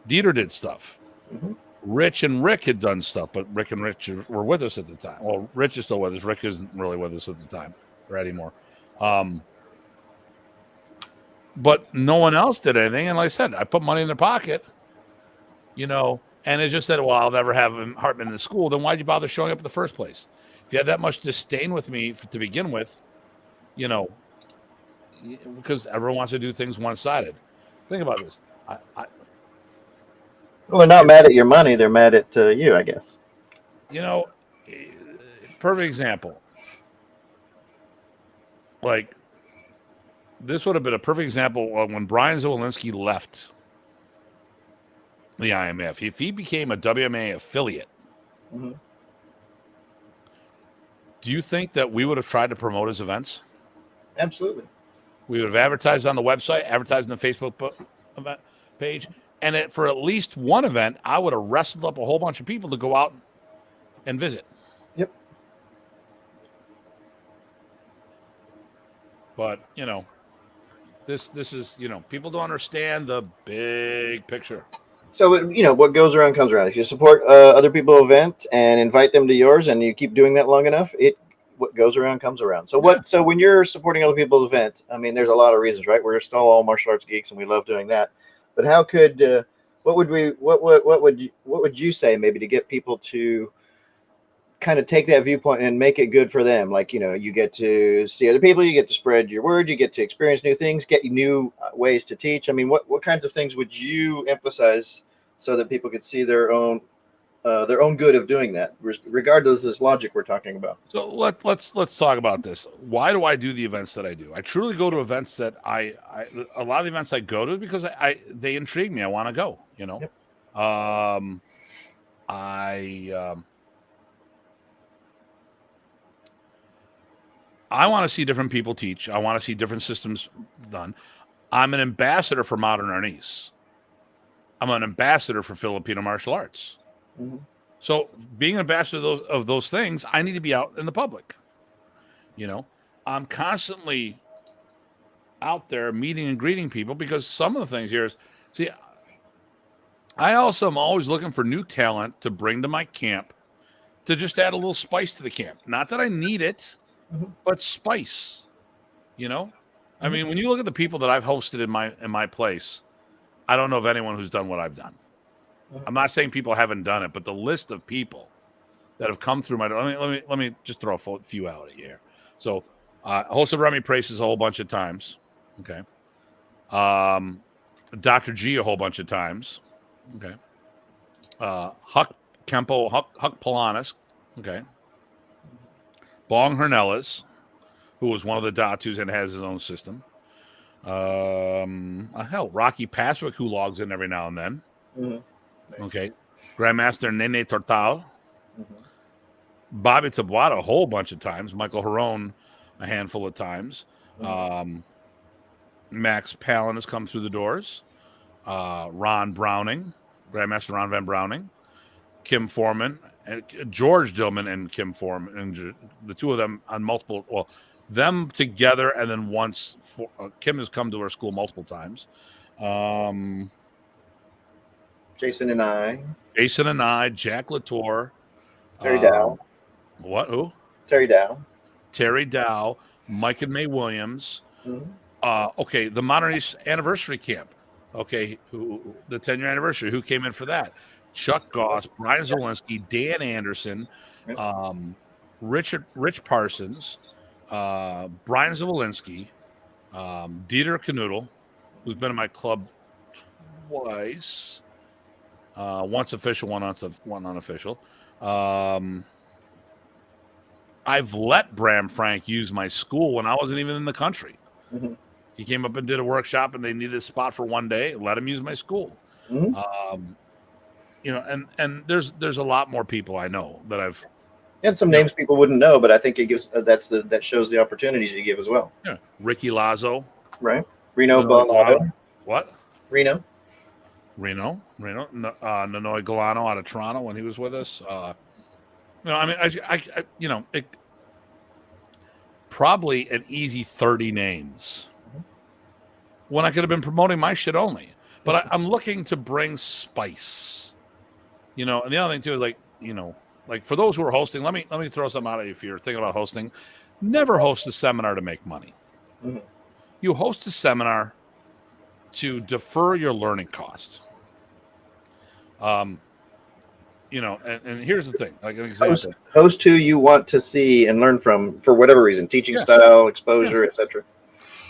Dieter did stuff. Mm-hmm. Rich and Rick had done stuff, but Rick and Rich were with us at the time. Well, Rich is still with us. Rick isn't really with us at the time or anymore. But no one else did anything. And like I said, I put money in their pocket, and it just said, well, I'll never have Hartman in the school. Then why'd you bother showing up in the first place? If you had that much disdain with me to begin with, because everyone wants to do things one-sided. Think about this. Well, they're not mad at your money. They're mad at you, I guess. Perfect example. Like, this would have been a perfect example of when Brian Zawolinsky left the IMF. If he became a WMA affiliate, Mm-hmm. do you think that we would have tried to promote his events? Absolutely. We would have advertised on the website, advertised on the Facebook event page, and for at least one event, I would have wrestled up a whole bunch of people to go out and visit. Yep. But this is people don't understand the big picture. So what goes around comes around. If you support other people's event and invite them to yours, and you keep doing that long enough, what goes around comes around. So So when you're supporting other people's event, I mean, there's a lot of reasons, right? We're still all martial arts geeks, and we love doing that. But how could what would you say maybe to get people to kind of take that viewpoint and make it good for them? Like, you get to see other people, you get to spread your word, you get to experience new things, get new ways to teach. I mean, what kinds of things would you emphasize so that people could see their own good of doing that, regardless of this logic we're talking about? So let's talk about this. Why do I do the events that I do? I truly go to events that a lot of the events I go to because they intrigue me. I want to go. Yep. I want to see different people teach. I want to see different systems done. I'm an ambassador for modern Arnis. I'm an ambassador for Filipino martial arts. Mm-hmm. So being an ambassador of those things, I need to be out in the public. I'm constantly out there meeting and greeting people because some of the things here is, see, I also am always looking for new talent to bring to my camp to just add a little spice to the camp. Not that I need it, mm-hmm. but spice. I mean, when you look at the people that I've hosted in my place, I don't know of anyone who's done what I've done. I'm not saying people haven't done it, but the list of people that have come through let me just throw a few out at you here. So, hosted Remy Praces a whole bunch of times. Okay. Dr. G a whole bunch of times. Okay. Huck Polanis. Okay. Bong Hernellas, who was one of the Datus and has his own system. Rocky Paswick, who logs in every now and then. Mm-hmm. Nice. Okay. Grandmaster Nene Tortal. Mm-hmm. Bobby Tabuada a whole bunch of times. Michael Harone a handful of times. Mm-hmm. Max Palin has come through the doors. Ron Browning, Grandmaster Ron Van Browning. Kim Foreman, and George Dillman and Kim Foreman, and the two of them on multiple, them together, and then once Kim has come to our school multiple times. Jason and I, Jack Latour, Terry Dow. What? Who? Terry Dow, Mike and May Williams. Mm-hmm. Okay, the Modern East Anniversary Camp. Okay, the 10-year anniversary. Who came in for that? Chuck Goss, Brian Zawolinsky, Dan Anderson, Rich Parsons, Brian Zawolinsky, Dieter Kanoodle, who's been in my club twice. Once official, one unofficial. I've let Bram Frank use my school when I wasn't even in the country. Mm-hmm. He came up and did a workshop, and they needed a spot for one day. Let him use my school. Mm-hmm. And there's a lot more people I know that I've. And some names people wouldn't know, but I think it gives that shows the opportunities you give as well. Yeah, Ricky Lazo, right? Reno Ballado. What? Reno. Nanoy Galano out of Toronto when he was with us. It probably an easy 30 names when I could have been promoting my shit only. But I'm looking to bring spice, and the other thing too is like for those who are hosting, let me throw something out at you. If you're thinking about hosting, never host a seminar to make money. Mm-hmm. You host a seminar to defer your learning costs. And here's the thing, like an example. Host who you want to see and learn from for whatever reason, teaching style, exposure, etc.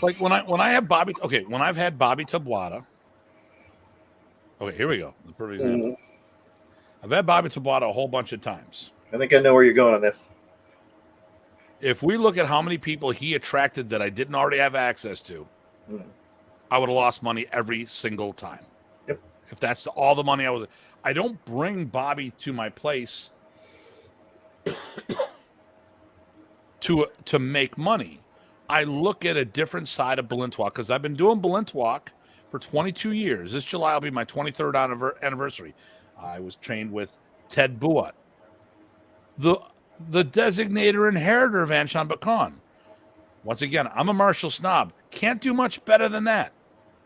Like when I have Bobby, when I've had Bobby Tabuada. Okay, here we go. The perfect example. Mm-hmm. I've had Bobby Tabuada a whole bunch of times. I think I know where you're going on this. If we look at how many people he attracted that I didn't already have access to, Mm. I would have lost money every single time. Yep. If that's all the money I don't bring Bobby to my place to make money. I look at a different side of Balintawak because I've been doing Balintawak for 22 years. This July will be my 23rd anniversary. I was trained with Ted Buat, the designator inheritor of Anshan Bakan. Once again, I'm a martial snob. Can't do much better than that.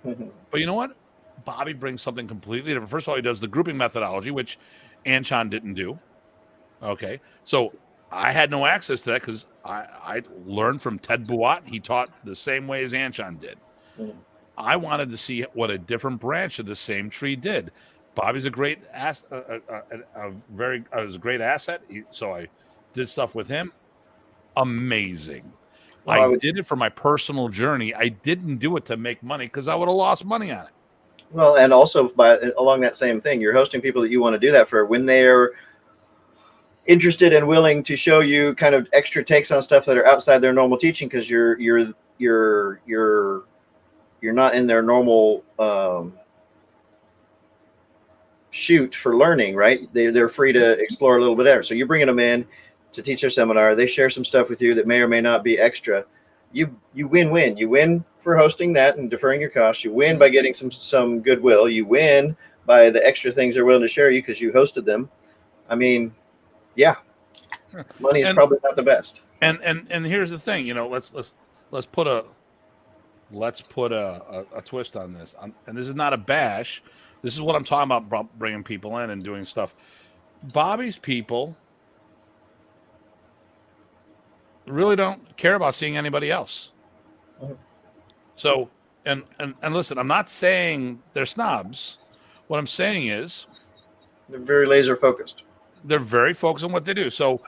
But you know what? Bobby brings something completely different. First of all, he does the grouping methodology, which Anshan didn't do. Okay. So I had no access to that because I learned from Ted Buat. He taught the same way as Anshan did. I wanted to see what a different branch of the same tree did. Bobby's a great was a great asset. So I did stuff with him. Amazing. Well, I did it for my personal journey. I didn't do it to make money because I would have lost money on it. Well, and also along that same thing, you're hosting people that you want to do that for when they're interested and willing to show you kind of extra takes on stuff that are outside their normal teaching because you're not in their normal shoot for learning, right? They're free to explore a little bit there. So you're bringing them in to teach their seminar. They share some stuff with you that may or may not be extra. You win-win. You win for hosting that and deferring your costs. You win by getting some goodwill. You win by the extra things they're willing to share you because you hosted them. I mean, yeah, money is probably not the best. And here's the thing, let's put a twist on this. And this is not a bash. This is what I'm talking about bringing people in and doing stuff. Bobby's people really don't care about seeing anybody else. So, and listen, I'm not saying they're snobs. What I'm saying is they're very laser focused. They're very focused on what they do. So,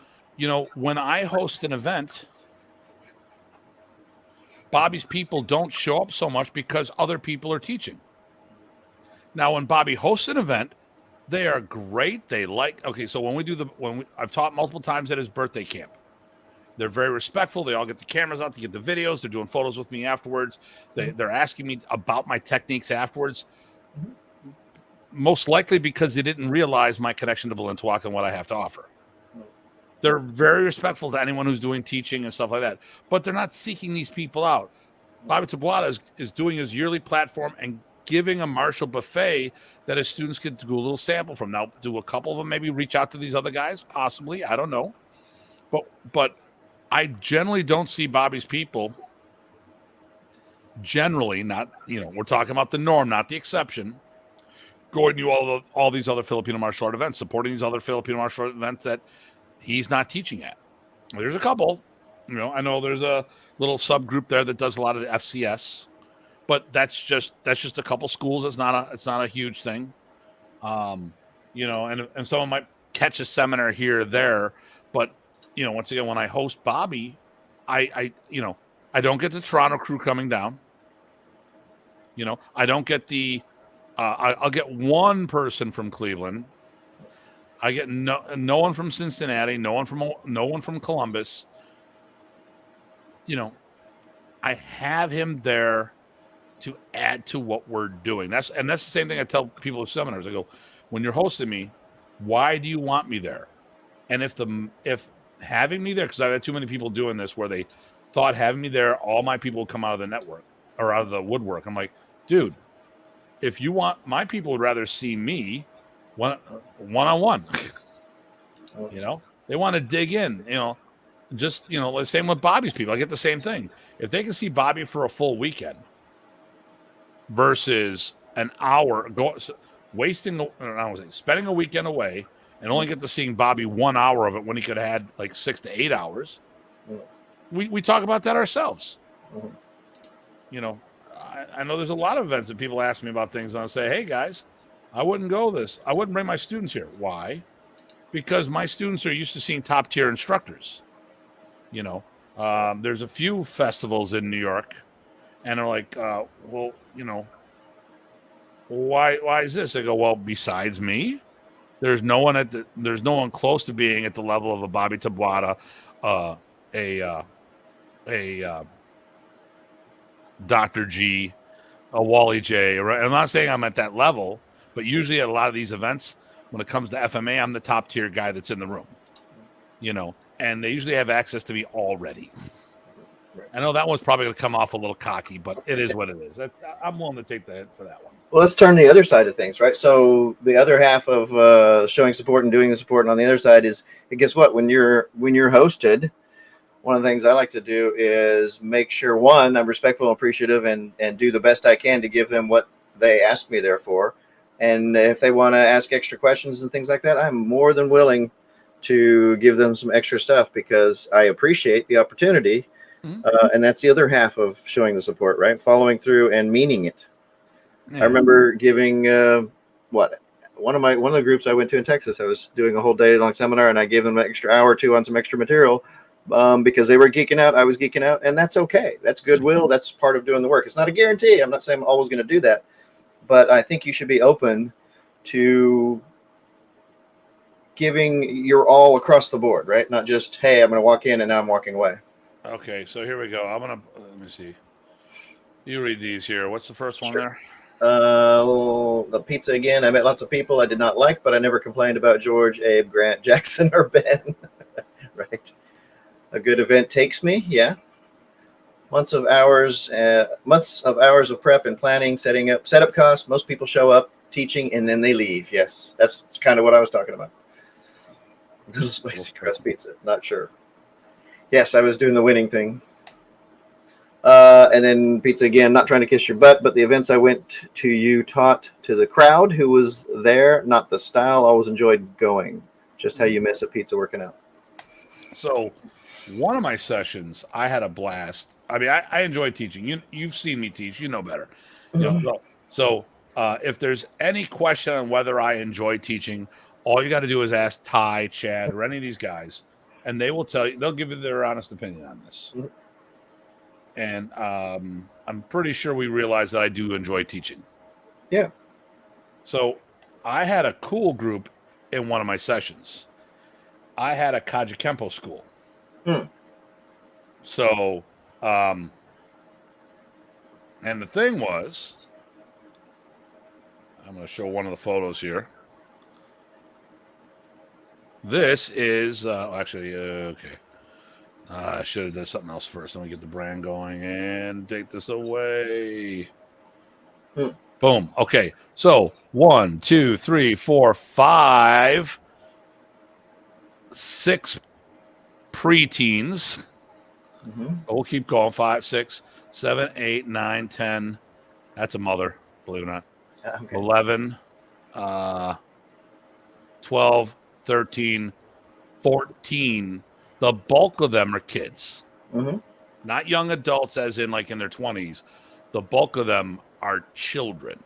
when I host an event, Bobby's people don't show up so much because other people are teaching. Now, when Bobby hosts an event, they are great. They so I've taught multiple times at his birthday camp. They're very respectful. They all get the cameras out to get the videos. They're doing photos with me afterwards. They're asking me about my techniques afterwards. Most likely because they didn't realize my connection to Balintawak and what I have to offer. They're very respectful to anyone who's doing teaching and stuff like that. But they're not seeking these people out. Bobby Tabuada is doing his yearly platform and giving a martial buffet that his students could do a little sample from. Now, do a couple of them maybe reach out to these other guys? Possibly. I don't know. But I generally don't see Bobby's people, generally, not, we're talking about the norm, not the exception, going to all these other Filipino martial art events, supporting these other Filipino martial art events that he's not teaching at. There's a couple. I know there's a little subgroup there that does a lot of the FCS, but that's just a couple schools. It's not a huge thing. And someone might catch a seminar here or there, but once again, when I host Bobby, I don't get the Toronto crew coming down. I don't get I'll get one person from Cleveland. I get no one from Cincinnati, no one from Columbus. I have him there to add to what we're doing. That's the same thing I tell people at seminars. I go, when you're hosting me, why do you want me there? And if having me there, because I've had too many people doing this where they thought having me there, all my people would come out of the network or out of the woodwork. I'm like, dude, if you want, my people would rather see me one-on-one. They want to dig in, just, the same with Bobby's people. I get the same thing. If they can see Bobby for a full weekend versus an hour spending a weekend away and only get to seeing Bobby 1 hour of it when he could have had like 6 to 8 hours. We talk about that ourselves. I know there's a lot of events that people ask me about things and I'll say, hey guys, I wouldn't bring my students here. Why? Because my students are used to seeing top tier instructors. There's a few festivals in New York and they're like, why is this? I go, well, besides me, there's no one close to being at the level of a Bobby Dr. G, a Wally J. Right? I'm not saying I'm at that level, but usually at a lot of these events, when it comes to FMA, I'm the top tier guy that's in the room, and they usually have access to me already. I know that one's probably going to come off a little cocky, but it is what it is. I'm willing to take the hit for that one. Well, let's turn the other side of things, right? So the other half of showing support and doing the support, and on the other side is, guess what? When you're hosted, one of the things I like to do is make sure, one, I'm respectful and appreciative, and do the best I can to give them what they asked me there for. And if they want to ask extra questions and things like that, I'm more than willing to give them some extra stuff because I appreciate the opportunity. Mhm. And that's the other half of showing the support, right? Following through and meaning it. Yeah. I remember giving one of the groups I went to in Texas. I was doing a whole day long seminar, and I gave them an extra hour or two on some extra material because they were geeking out. I was geeking out, and that's okay. That's goodwill. That's part of doing the work. It's not a guarantee. I'm not saying I'm always going to do that, but I think you should be open to giving your all across the board, right? Not just, hey, I'm going to walk in and now I'm walking away. Okay, so here we go. I'm gonna let me see. You read these here. What's the first one Sure. there? The pizza again. I met lots of people I did not like, but I never complained about George, Abe, Grant, Jackson, or Ben. Right. A good event takes me. Yeah. Months of hours of prep and planning, setup costs. Most people show up, teaching, and then they leave. Yes, that's kind of what I was talking about. Little spicy crust pizza. Not sure. Yes, I was doing the winning thing. And then pizza again, not trying to kiss your butt, but the events I went to, you taught to the crowd who was there, not the style. Always enjoyed going. Just how you miss a pizza working out. So one of my sessions, I had a blast. I mean, I enjoy teaching. You've seen me teach. You know better. So if there's any question on whether I enjoy teaching, all you got to do is ask Ty, Chad, or any of these guys, and they will tell you. They'll give you their honest opinion on this. Mm-hmm. And I'm pretty sure we realize that I do enjoy teaching. Yeah. So I had a cool group in one of my sessions. I had a Kaji Kempo school. So, and the thing was, I'm going to show one of the photos here. This is actually okay. I should have done something else first. Let me get the brand going and take this away. Boom. Okay. So 1, 2, 3, 4, 5, 6 preteens. We'll keep going. 5, 6, 7, 8, 9, 10. That's a mother, believe it or not. Okay. 11, 12, 13, 14. The bulk of them are kids. Not young adults as in like in their 20s. The bulk of them are children.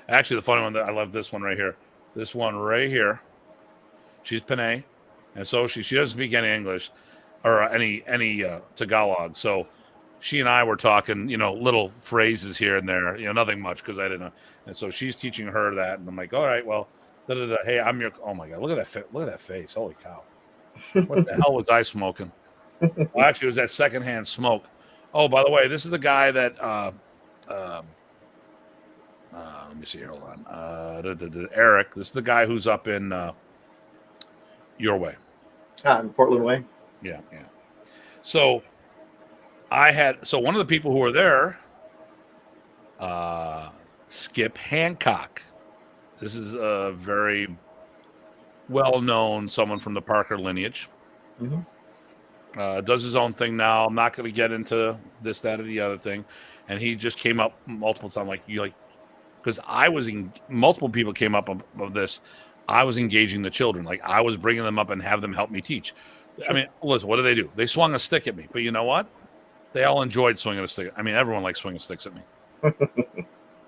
Actually, the funny one, I love this one right here. This one right here. She's Panay. And so she doesn't speak any English or any Tagalog. So she and I were talking, little phrases here and there, nothing much because I didn't know. And so she's teaching her that. And I'm like, all right, well, hey, oh my God, look at that face. Holy cow. What the hell was I smoking? Well, actually, it was that secondhand smoke. Oh, by the way, this is the guy that, let me see here. Hold on. Eric, this is the guy who's up in your way. In Portland way. Yeah. So one of the people who were there, Skip Hancock. This is a very well-known someone from the Parker lineage. Does his own thing now. I'm not going to get into this, that, or the other thing. And he just came up multiple times, because multiple people came up of this. I was engaging the children. Like I was bringing them up and have them help me teach. Sure. I mean, listen, what do? They swung a stick at me, but you know what? They all enjoyed swinging a stick. I mean, everyone likes swinging sticks at me.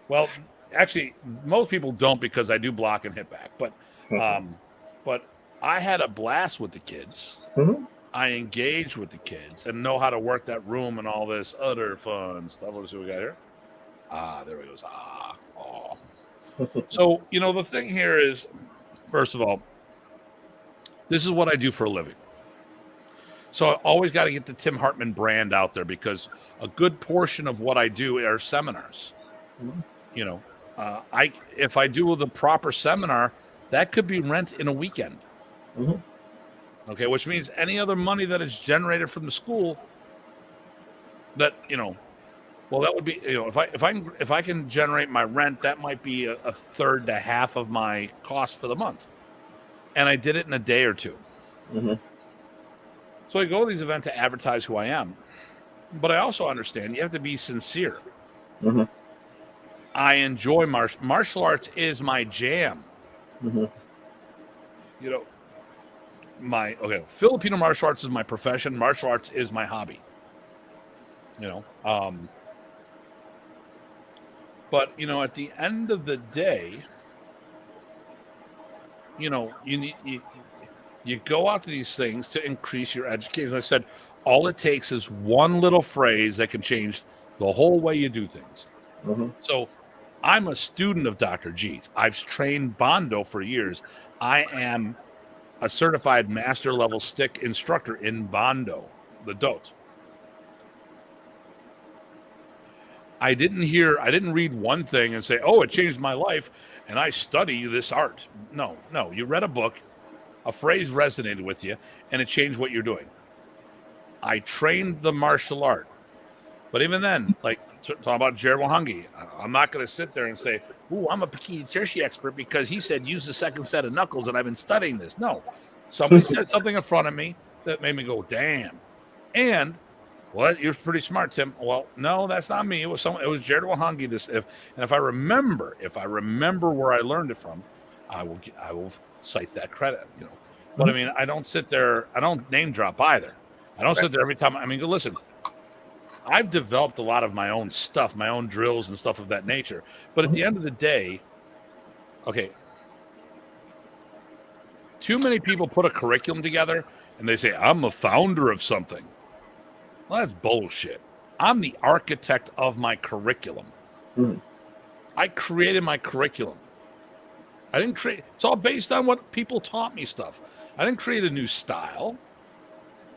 Well, actually, most people don't because I do block and hit back. But I had a blast with the kids. I engage with the kids and know how to work that room and all this other fun stuff. Let's see what we got here. There he goes. Oh. So, the thing here is, first of all, this is what I do for a living. So I always got to get the Tim Hartman brand out there, because a good portion of what I do are seminars. You know, if I do the proper seminar, that could be rent in a weekend. Okay, which means any other money that is generated from the school, that well, that would be, if I can generate my rent, that might be a third to half of my cost for the month, and I did it in a day or two. So I go to these events to advertise who I am, but I also understand you have to be sincere. I enjoy martial arts is my jam. Filipino martial arts is my profession. Martial arts is my hobby. But at the end of the day, you go out to these things to increase your education. As I said, all it takes is one little phrase that can change the whole way you do things. So I'm a student of Dr. G's. I've trained Bondo for years. I am a certified master level stick instructor in Bondo, the Dot. I didn't read one thing and say, oh, it changed my life and I study this art. No, you read a book, a phrase resonated with you, and it changed what you're doing. I trained the martial art. But even then, like talking about Jared Wahangi, I'm not going to sit there and say, ooh, I'm a Pekiti Chershi expert because he said use the second set of knuckles and I've been studying this. No, somebody said something in front of me that made me go, damn. And, well, you're pretty smart, Tim. Well, no, that's not me. It was Jared Wahangi. If I remember where I learned it from, I will cite that credit, But I mean, I don't sit there, I don't name drop either. I don't sit there every time. I mean, listen, I've developed a lot of my own stuff, my own drills and stuff of that nature. But at the end of the day, okay, too many people put a curriculum together and they say, I'm a founder of something. Well, that's bullshit. I'm the architect of my curriculum. I created my curriculum. I didn't create, it's all based on what people taught me stuff. I didn't create a new style.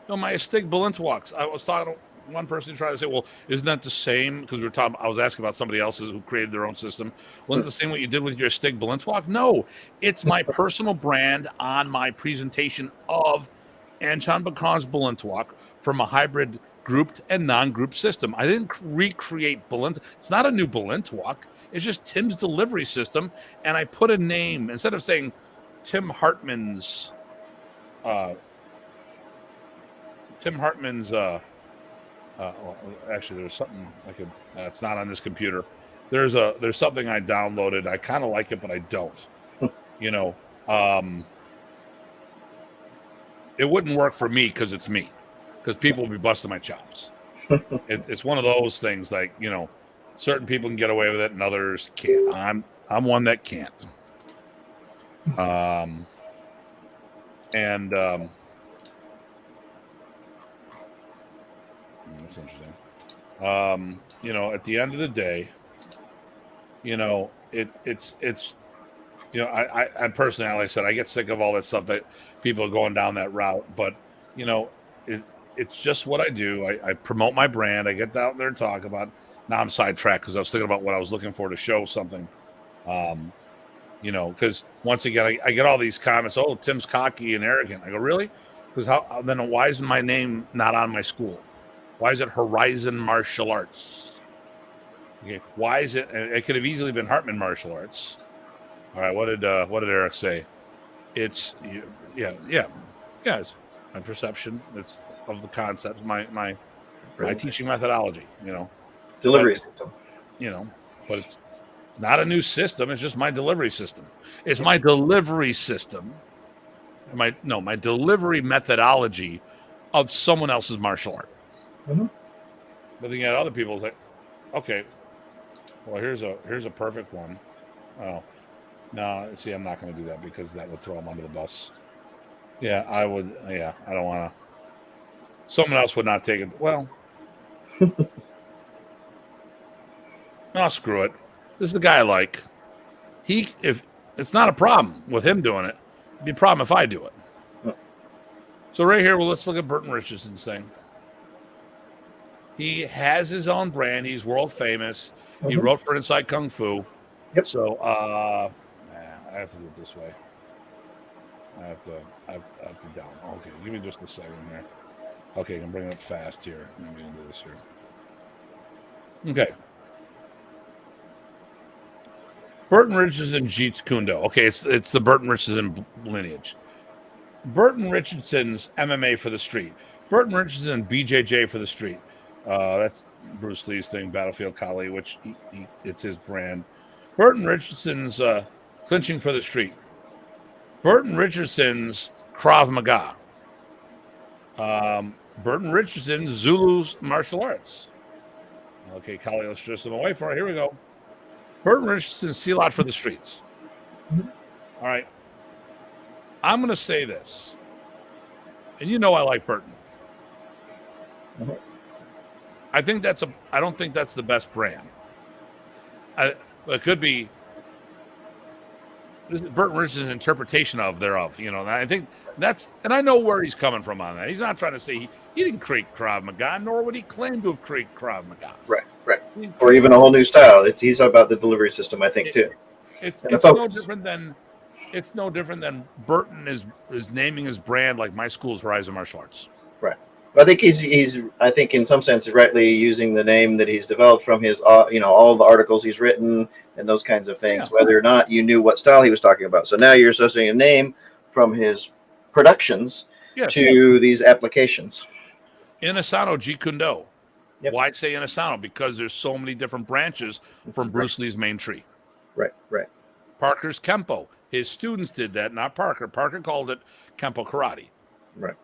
My Astig Balintawaks, I was talking to one person who tried to say, well, isn't that the same? Because I was asking about somebody else who created their own system. Wasn't the same what you did with your Astig Balintawak? No, it's my personal brand on my presentation of Anchan Bakan's Balintawak from a hybrid grouped and non-grouped system. I didn't recreate Balintawak. It's not a new Balintawak. It's just Tim's delivery system. And I put a name, instead of saying Tim Hartman's, actually, there's something I could. It's not on this computer. There's something I downloaded. I kind of like it, but I don't. It wouldn't work for me because it's me. Because people will be busting my chops. It's one of those things, like certain people can get away with it and others can't. I'm one that can't. That's interesting. At the end of the day, it's I personally, like I said, I get sick of all that stuff that people are going down that route. But it's just what I do. I promote my brand. I get out there and talk about. Now I'm sidetracked because I was thinking about what I was looking for to show something. Because once again, I get all these comments. Oh, Tim's cocky and arrogant. I go, really? Because then why isn't my name not on my school? Why is it Horizon Martial Arts? Okay, why is it? It could have easily been Hartman Martial Arts. All right, what did Eric say? It's it's my perception. It's of the concept, my teaching methodology. Delivery system. But it's not a new system. It's just my delivery system. It's my delivery system. My delivery methodology of someone else's martial art. But then you got other people say, okay, well, here's a perfect one. Oh, no, see, I'm not going to do that because that would throw them under the bus. Yeah, I would. Yeah, I don't want to. Someone else would not take it. Well, no, screw it. This is the guy I like. If it's not a problem with him doing it, it'd be a problem if I do it. So right here, well, let's look at Burton Richardson's thing. He has his own brand. He's world famous. He wrote for Inside Kung Fu. Yep. So I have to do it this way. I have to down. Okay, give me just a second here. Okay, I can bring it up fast here. Let me do this here. Okay. Burton Richardson Jeets Kundo. Okay, it's the Burton Richardson lineage. Burton Richardson's MMA for the street. Burton Richardson BJJ for the street. That's Bruce Lee's thing, Battlefield Kali, which it's his brand. Burton Richardson's clinching for the street. Burton Richardson's Krav Maga. Burton Richardson's Zulu's martial arts. Okay, Kali, let's just them away from it. Here we go. Burton Richardson's Sealot for the streets. All right. I'm going to say this. And you know I like Burton. I don't think that's the best brand. It could be Burton Richardson's interpretation thereof. I think and I know where he's coming from on that. He's not trying to say he didn't create Krav Maga, nor would he claim to have created Krav Maga. Right. Or even a whole new style. He's about the delivery system, I think, too. It's no different than Burton is naming his brand like my school's Rise of Martial Arts. Right. I think he's I think in some sense rightly using the name that he's developed from his all the articles he's written and those kinds of things, whether or not you knew what style he was talking about. So now you're associating a name from his productions to these applications. Inasano Jeet Kundo. Yep. Why say Inasano? Because there's so many different branches from Bruce Lee's main tree. Right. Parker's Kempo. His students did that, not Parker. Parker called it Kempo Karate. Right.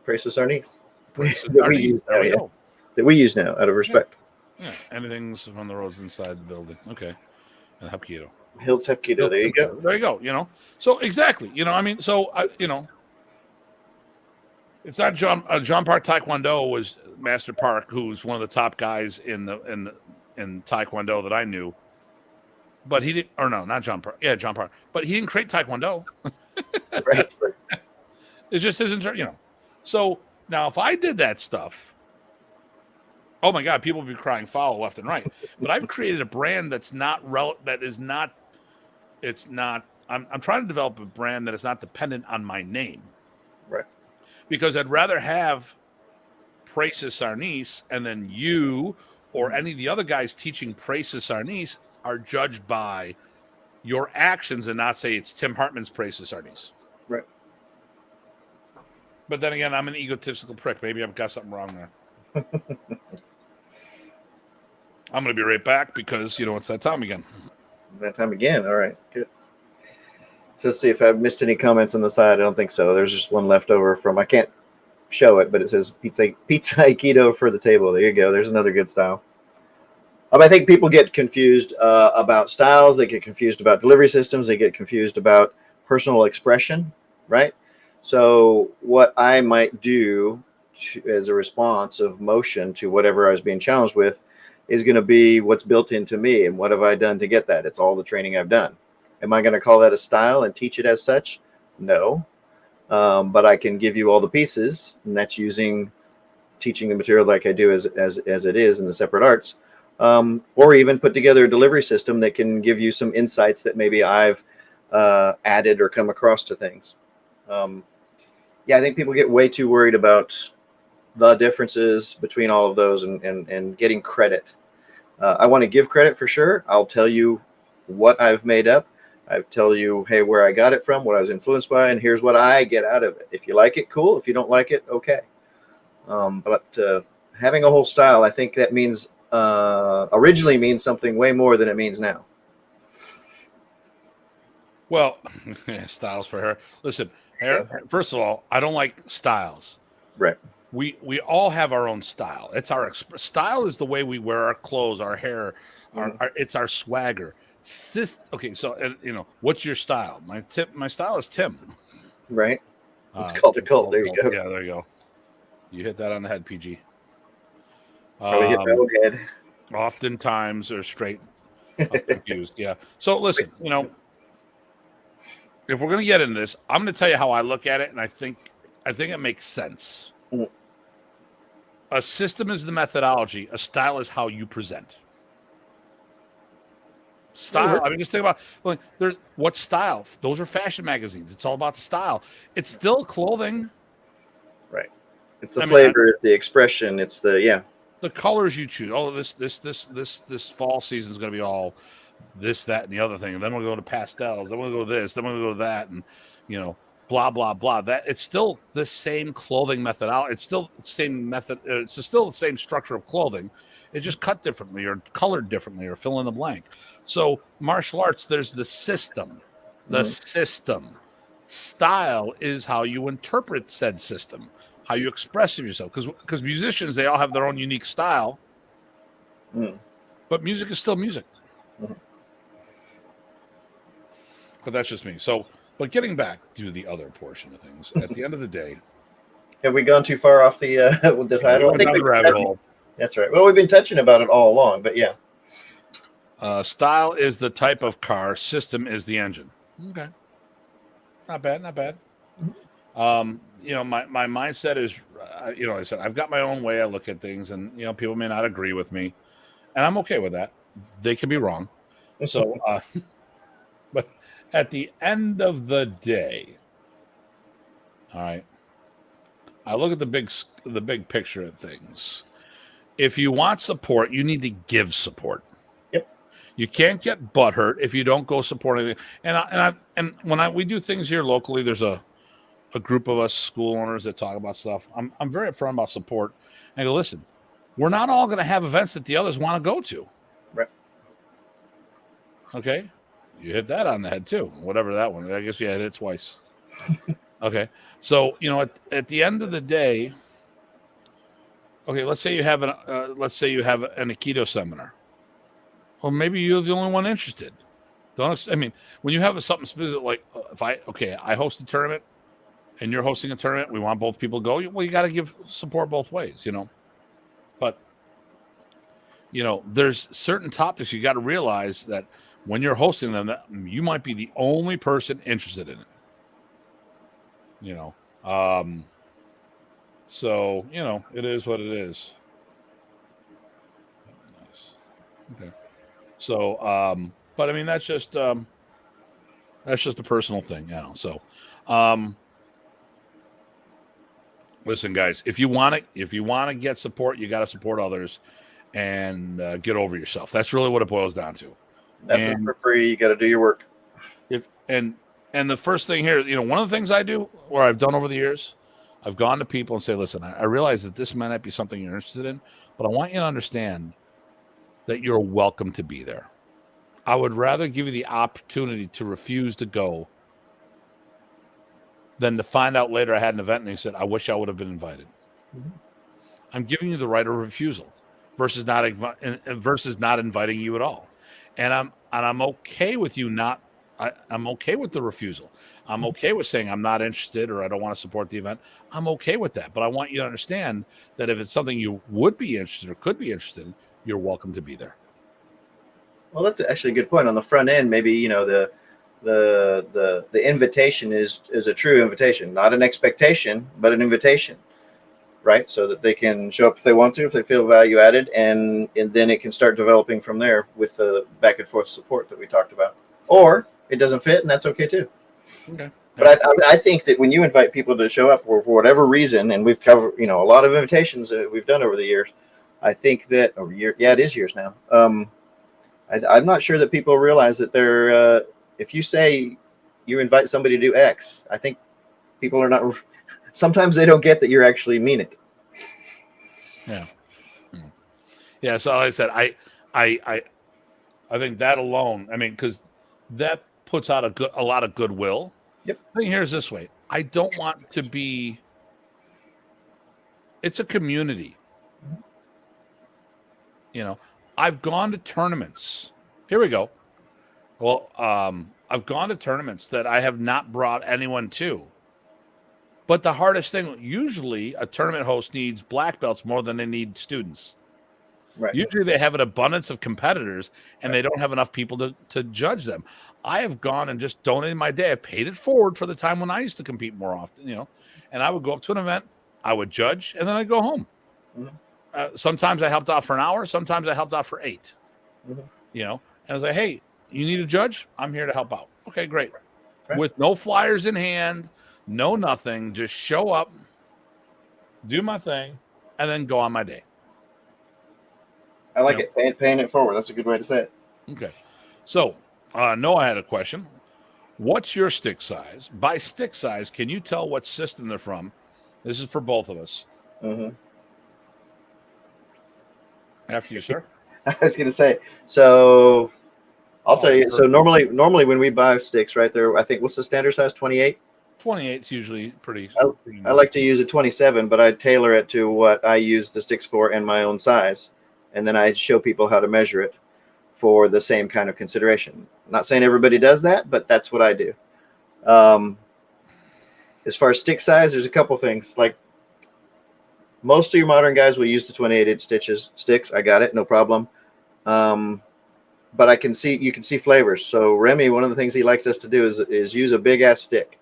Braces Arnis. that we use now out of respect. Yeah. Anything's on the roads inside the building. Okay. And Hapkido. Hills Hapkido. There you go. There you go. So exactly. It's not John Park Taekwondo was Master Park, who's one of the top guys in Taekwondo that I knew. But he didn't, or no, not John Park. Yeah, John Park. But he didn't create Taekwondo. Right. It's just his, So now if I did that stuff, oh my God, people would be crying foul left and right. But I've created a brand that's not I'm trying to develop a brand that is not dependent on my name. Right. Because I'd rather have Praesis Arnis and then you or any of the other guys teaching Praesis Arnis are judged by your actions and not say it's Tim Hartman's Praesis Arnis. Right. But then again, I'm an egotistical prick. Maybe I've got something wrong there. I'm going to be right back because, it's that time again. That time again. All right. Good. So let's see if I've missed any comments on the side. I don't think so. There's just one left over from, I can't show it, but it says pizza Aikido for the table. There you go. There's another good style. I think people get confused about styles. They get confused about delivery systems. They get confused about personal expression, right? So what I might do as a response of motion to whatever I was being challenged with is going to be what's built into me and what have I done to get that? It's all the training I've done. Am I going to call that a style and teach it as such? No. But I can give you all the pieces, and that's using teaching the material like I do as it is in the separate arts. Or even put together a delivery system that can give you some insights that maybe I've added or come across to things. I think people get way too worried about the differences between all of those and getting credit. I want to give credit for sure. I'll tell you what I've made up. I tell you, hey, where I got it from, what I was influenced by, and here's what I get out of it. If you like it, cool. If you don't like it, okay. But having a whole style, I think that means originally means something way more than it means now. Well, styles for hair. Listen, hair. First of all, I don't like styles. Right. We all have our own style. It's our style is the way we wear our clothes, our hair. It's our swagger. Okay, so what's your style? My style is Tim. Right. It's called a cult. There you go. Yeah, there you go. You hit that on the head, PG. Probably hit my own head. Oftentimes, or straight. I'm confused. Yeah. So listen, if we're going to get into this, I'm going to tell you how I look at it, and I think it makes sense. Mm. A system is the methodology. A style is how you present. Style. I mean, just think about there's what style. Those are fashion magazines. It's all about style. It's still clothing. Right. It's the flavor. It's the expression. It's the the colors you choose. Oh, this fall season is going to be all this, that, and the other thing. And then we'll go to pastels. Then we'll go to this. Then we'll go to that. And blah blah blah. That it's still the same clothing methodology. It's still the same method. It's still the same structure of clothing. It's just cut differently or colored differently or fill in the blank. So martial arts, there's the system. The system. Style is how you interpret said system, how you express yourself. Because musicians, they all have their own unique style. But music is still music. But that's just me. So, but getting back to the other portion of things, at the end of the day, have we gone too far off the with the title? I think we rabbit hole. That's right. Well, we've been touching about it all along, but yeah. Style is the type of car. System is the engine. Okay. Not bad. Not bad. My mindset is, I said, I've got my own way I look at things, and people may not agree with me, and I'm okay with that. They can be wrong. So, but at the end of the day, all right, I look at the big picture of things. If you want support, you need to give support. Yep. You can't get butthurt if you don't go support anything. And when we do things here locally, there's a group of us school owners that talk about stuff. I'm very upfront about support. And I go, listen, we're not all going to have events that the others want to go to. Right. Okay. You hit that on the head too. Whatever that one. I guess you hit it twice. Okay. So, at the end of the day, okay, let's say you have an Aikido seminar. Well, maybe you're the only one interested. When you have something specific, like I host a tournament and you're hosting a tournament, we want both people to go. Well, you got to give support both ways, But, there's certain topics you got to realize that when you're hosting them, that you might be the only person interested in it. So, it is what it is. Nice. Okay. So, but I mean, that's just a personal thing, So, listen, guys, if you want to get support, you got to support others and get over yourself. That's really what it boils down to. Nothing for free. You got to do your work. And the first thing here, one of the things I do, or I've done over the years, I've gone to people and say, listen, I realize that this may not be something you're interested in, but I want you to understand that you're welcome to be there. I would rather give you the opportunity to refuse to go than to find out later I had an event and they said, I wish I would have been invited. Mm-hmm. I'm giving you the right of refusal versus not inviting you at all. And I'm okay with you not. I'm okay with the refusal. I'm okay with saying I'm not interested or I don't want to support the event. I'm okay with that. But I want you to understand that if it's something you would be interested or could be interested in, you're welcome to be there. Well, that's actually a good point. On the front end, maybe, the invitation is a true invitation, not an expectation, but an invitation, right? So that they can show up if they want to, if they feel value added, and then it can start developing from there with the back and forth support that we talked about. Or it doesn't fit, and that's okay too. Okay. But I think that when you invite people to show up for whatever reason, and we've covered, a lot of invitations that we've done over the years, I think that it is years now. I'm not sure that people realize that they're, if you say you invite somebody to do X, I think people are not, sometimes they don't get that you're actually mean it. Yeah. Yeah. So like I said, I think that alone, because that puts out a lot of goodwill. Yep. I think here's this way. I don't want to be, it's a community. I've gone to tournaments. Here we go. Well, I've gone to tournaments that I have not brought anyone to. But the hardest thing, usually a tournament host needs black belts more than they need students. Right. Usually they have an abundance of competitors and they don't have enough people to judge them. I have gone and just donated my day. I paid it forward for the time when I used to compete more often, and I would go up to an event, I would judge, and then I'd go home. Sometimes I helped out for an hour. Sometimes I helped out for 8, and I was like, hey, you need a judge? I'm here to help out. Okay, great. Right. With no flyers in hand, no nothing, just show up, do my thing, and then go on my day. I like it. Paying it forward. That's a good way to say it. Okay. So, Noah had a question. What's your stick size? By stick size, can you tell what system they're from? This is for both of us. After you, sir. I was going to say, so I'll tell you. So normally when we buy sticks right there, I think, what's the standard size? 28? 28 is usually pretty I like to use a 27, but I tailor it to what I use the sticks for and my own size. And then I show people how to measure it for the same kind of consideration. I'm not saying everybody does that, but that's what I do. As far as stick size, there's a couple things. Like most of your modern guys will use the 28-inch sticks. I got it, no problem. But you can see flavors. So Remy, one of the things he likes us to do is use a big ass stick.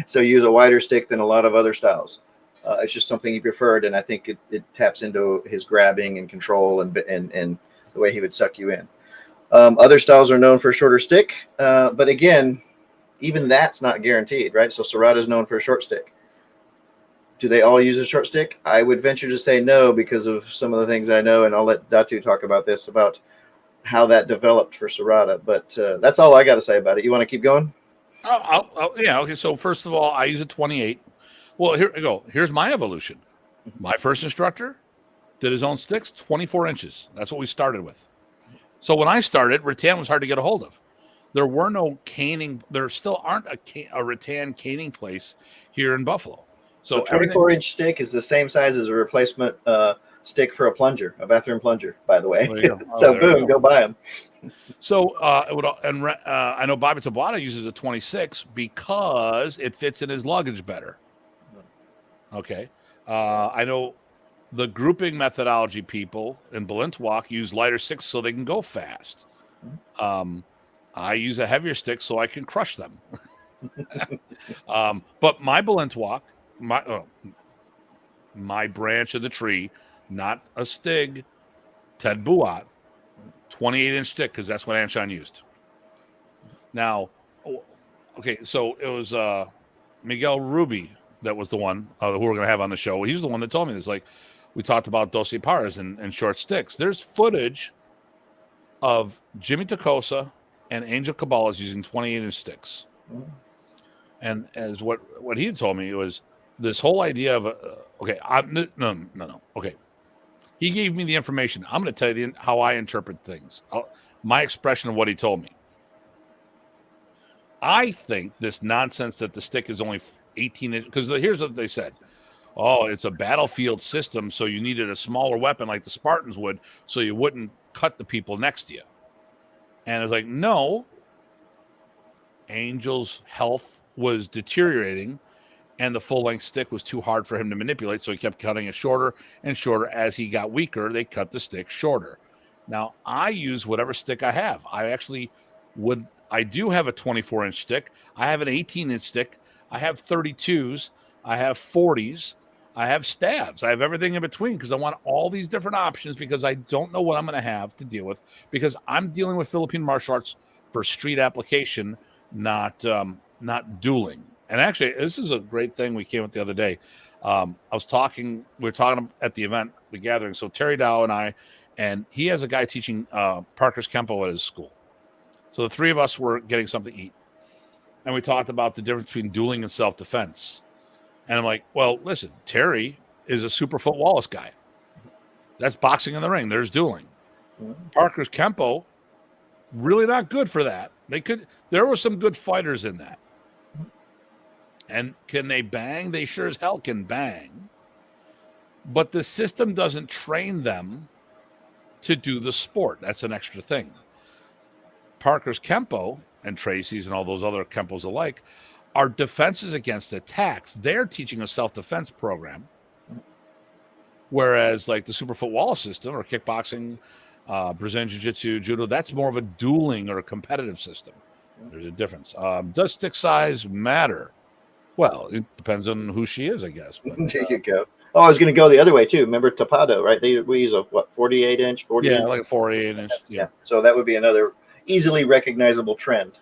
So use a wider stick than a lot of other styles. It's just something he preferred, and I think it taps into his grabbing and control and the way he would suck you in. Other styles are known for a shorter stick, but again, even that's not guaranteed, right? So Serrata is known for a short stick. Do they all use a short stick? I would venture to say no, because of some of the things I know, and I'll let Datu talk about this, about how that developed for Serrata. But that's all I got to say about it. You want to keep going? Yeah. Okay. So first of all, I use a 28. Well, here we go. Here's my evolution. My first instructor did his own sticks, 24 inches. That's what we started with. So when I started, rattan was hard to get a hold of. There were no caning. There still aren't a rattan caning place here in Buffalo. So 24-inch stick is the same size as a replacement stick for a plunger, a bathroom plunger, by the way. So boom, go buy them. So I know Bobby Tabata uses a 26 because it fits in his luggage better. Okay. I know the grouping methodology people in Balintawak use lighter sticks so they can go fast. I use a heavier stick so I can crush them. But my Balintawak, my branch of the tree, not a Stig, Ted Buat, 28-inch stick, because that's what Anshan used. Now, okay, so it was Miguel Ruby that was the one who we're going to have on the show. He's the one that told me this. Like, we talked about Doce Paras and short sticks. There's footage of Jimmy Tacosa and Angel Caballas using 28-inch sticks. And as what he had told me was this whole idea of no. Okay, he gave me the information. I'm going to tell you how I interpret things. My expression of what he told me. I think this nonsense that the stick is only 18 inches, because here's what they said. Oh, it's a battlefield system, so you needed a smaller weapon like the Spartans would, so you wouldn't cut the people next to you. And it's like, no. Angel's health was deteriorating, and the full-length stick was too hard for him to manipulate, so he kept cutting it shorter and shorter. As he got weaker, they cut the stick shorter. Now, I use whatever stick I have. I do have a 24-inch stick. I have an 18-inch stick. I have 32s. I have 40s. I have stabs. I have everything in between because I want all these different options, because I don't know what I'm going to have to deal with, because I'm dealing with Philippine martial arts for street application, not dueling. And actually, this is a great thing we came with the other day. We were talking at the event, the gathering. So Terry Dow and I, and he has a guy teaching Parker's Kempo at his school. So the three of us were getting something to eat. And we talked about the difference between dueling and self-defense. And I'm like, well, listen, Terry is a Superfoot Wallace guy. That's boxing in the ring. There's dueling. Parker's Kempo, really not good for that. There were some good fighters in that. And can they bang? They sure as hell can bang. But the system doesn't train them to do the sport. That's an extra thing. Parker's Kempo and Tracy's and all those other Kempos alike are defenses against attacks. They're teaching a self-defense program. Whereas like the Superfoot Wallace system or kickboxing, Brazilian Jiu-Jitsu, Judo, that's more of a dueling or a competitive system. There's a difference. Does stick size matter? Well, it depends on who she is, I guess. But, There you go. Oh, I was going to go the other way too. Remember Tapado, right? We use a 48 inch, 40 yeah, inch. like a 48 inch. Yeah. So that would be another easily recognizable trend.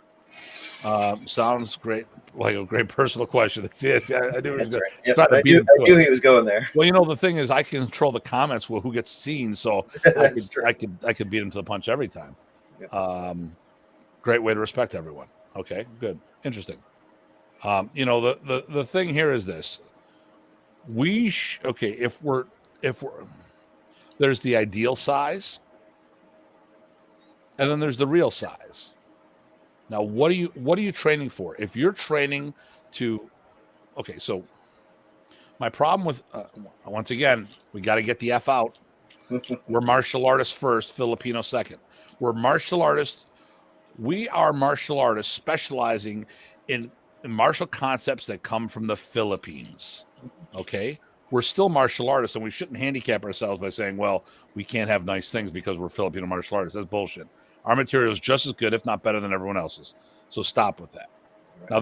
Sounds great. Like a great personal question. Yes, I knew he was That's going right. Yep. to I beat him to knew it. he was going there. Well, the thing is, I can control the comments with who gets seen, so That's true. I could beat him to the punch every time. Yep. Great way to respect everyone. Okay, good, interesting. The thing here is this: if we're there's the ideal size, and then there's the real size. Now, what are you training for? If you're training to, so my problem with once again, we got to get the F out. We're martial artists first, Filipino second. We're martial artists. We are martial artists specializing in martial concepts that come from the Philippines. Okay, we're still martial artists, and we shouldn't handicap ourselves by saying, well, we can't have nice things because we're Filipino martial artists. That's bullshit. Our material is just as good, if not better, than everyone else's. So stop with that. Right. Now, I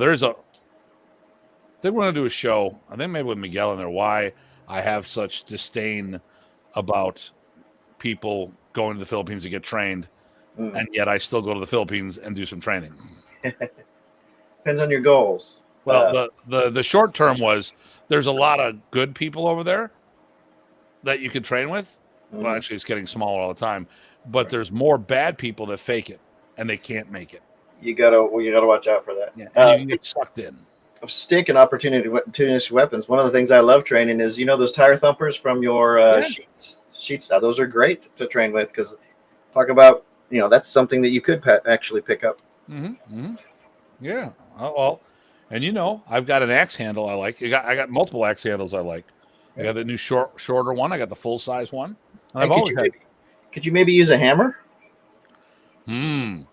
think we're going to do a show, I think maybe with Miguel in there, why I have such disdain about people going to the Philippines to get trained, and yet I still go to the Philippines and do some training. Depends on your goals. Well, the short term was there's a lot of good people over there that you can train with. Well, actually, it's getting smaller all the time. But there's more bad people that fake it, and they can't make it. You gotta watch out for that. Yeah, and you can get sucked in. Of stick and opportunistic weapons. One of the things I love training is those tire thumpers from your sheets. Now those are great to train with because talk about that's something that you could actually pick up. Yeah. Oh, well, and I've got an axe handle I like. I got multiple axe handles I like. I got the new shorter one. I got the full size one. And could you maybe use a hammer? I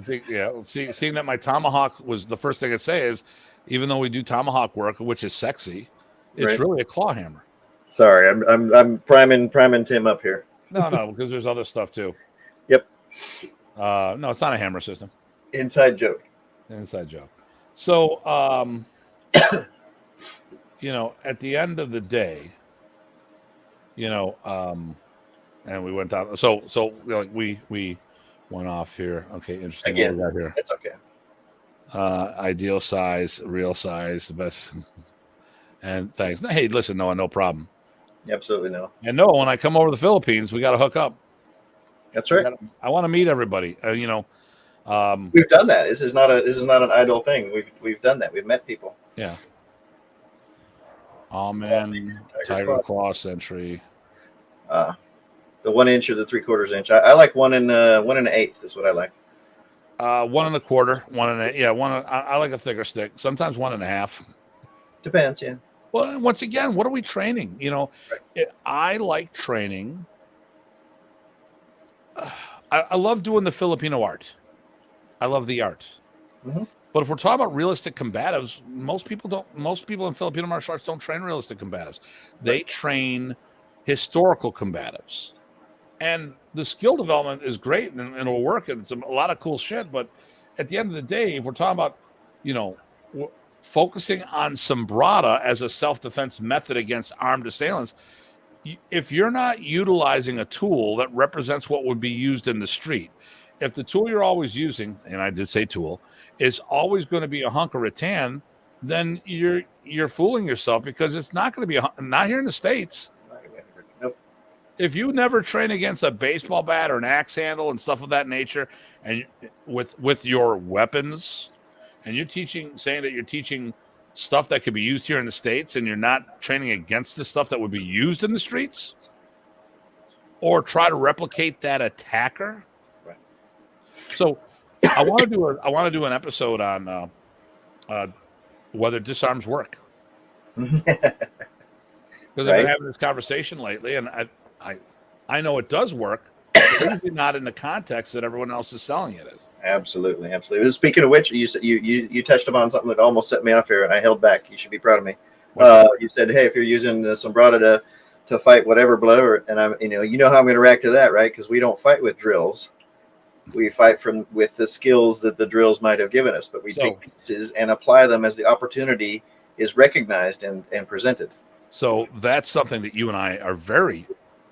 think, seeing that my tomahawk was the first thing I'd say is, even though we do tomahawk work, which is sexy, it's really a claw hammer. Sorry, I'm priming Tim up here. No, because there's other stuff too. Yep. No, it's not a hammer system. Inside joke. So, at the end of the day, and we went down. So we went off here. Okay, interesting. Again, what we got here. It's okay. Ideal size, real size, the best. And thanks. Hey, listen, Noah, no problem. Absolutely no. And Noah, when I come over to the Philippines, we got to hook up. That's right. I want to meet everybody. We've done that. This is not an idle thing. We've done that. We've met people. Yeah. Oh man, Tiger Claw Century. The 1 inch or the 3/4 inch. I like 1 1/8 is what I like. 1 1/4, 1 1/8. Yeah, I like a thicker stick. Sometimes 1 1/2. Depends, yeah. Well, once again, what are we training? I like training. I love doing the Filipino art. I love the art. But if we're talking about realistic combatives, most people in Filipino martial arts don't train realistic combatives. They train historical combatives. And the skill development is great and it'll work and it's a lot of cool shit. But at the end of the day, if we're talking about, focusing on sombrata as a self-defense method against armed assailants, if you're not utilizing a tool that represents what would be used in the street, if the tool you're always using, and I did say tool, is always going to be a hunk of rattan, then you're fooling yourself because it's not going to be not here in the States. Nope. If you never train against a baseball bat or an axe handle and stuff of that nature, and with your weapons, and you're saying that you're teaching stuff that could be used here in the States, and you're not training against the stuff that would be used in the streets, or try to replicate that attacker. Right. So I want to do an episode on whether disarms work. Because I've been having this conversation lately, and I know it does work, but maybe not in the context that everyone else is selling it as. Absolutely. Speaking of which, you touched upon something that almost set me off here, and I held back. You should be proud of me. You said, hey, if you're using the sombrata to fight whatever blow. And I'm, you know how I'm going to react to that, right? Because we don't fight with drills. We fight with the skills that the drills might have given us, but we take pieces and apply them as the opportunity is recognized and presented. So that's something that you and I are very,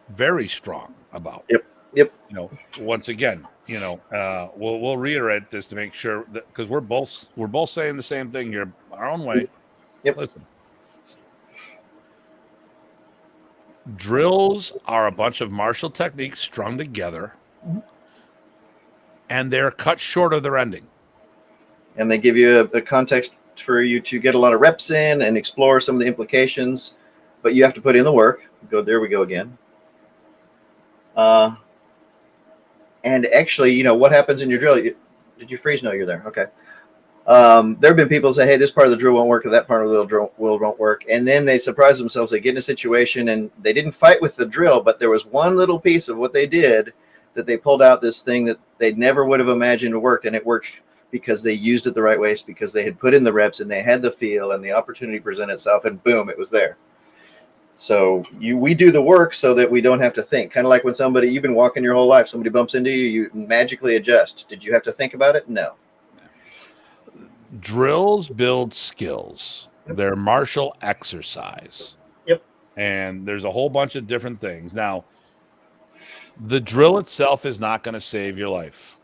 very strong about. Yep. Once again, we'll reiterate this to make sure that, because we're both saying the same thing here, our own way. Yep. Listen, drills are a bunch of martial techniques strung together, and they're cut short of their ending. And they give you a context for you to get a lot of reps in and explore some of the implications, but you have to put in the work. There we go again. And actually, what happens in your drill? Did you freeze? No, you're there. Okay. There have been people say, hey, this part of the drill won't work, or that part of the drill won't work. And then they surprise themselves. They get in a situation and they didn't fight with the drill, but there was one little piece of what they did that they pulled out this thing that they never would have imagined worked. And it worked because they used it the right way, because they had put in the reps and they had the feel and the opportunity presented itself, and boom, it was there. So we do the work so that we don't have to think. Kind of like when you've been walking your whole life, somebody bumps into you, you magically adjust. Did you have to think about it? No. Drills build skills. They're martial exercise. Yep. And there's a whole bunch of different things. Now, the drill itself is not going to save your life.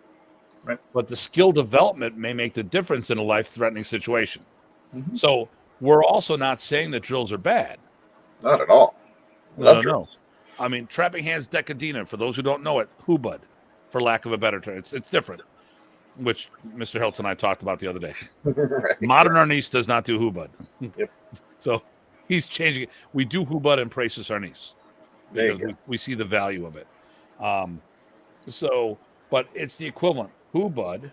Right. But the skill development may make the difference in a life-threatening situation. Mm-hmm. So we're also not saying that drills are bad. Not at all. No. I mean, trapping hands decadina, for those who don't know it, hubud, for lack of a better term. It's different, which Mr. Hiltz and I talked about the other day. Right. Modern Arnis does not do hubud. Yep. So he's changing it. We do hubud and praeses Arnis because we see the value of it. But it's the equivalent. Hubud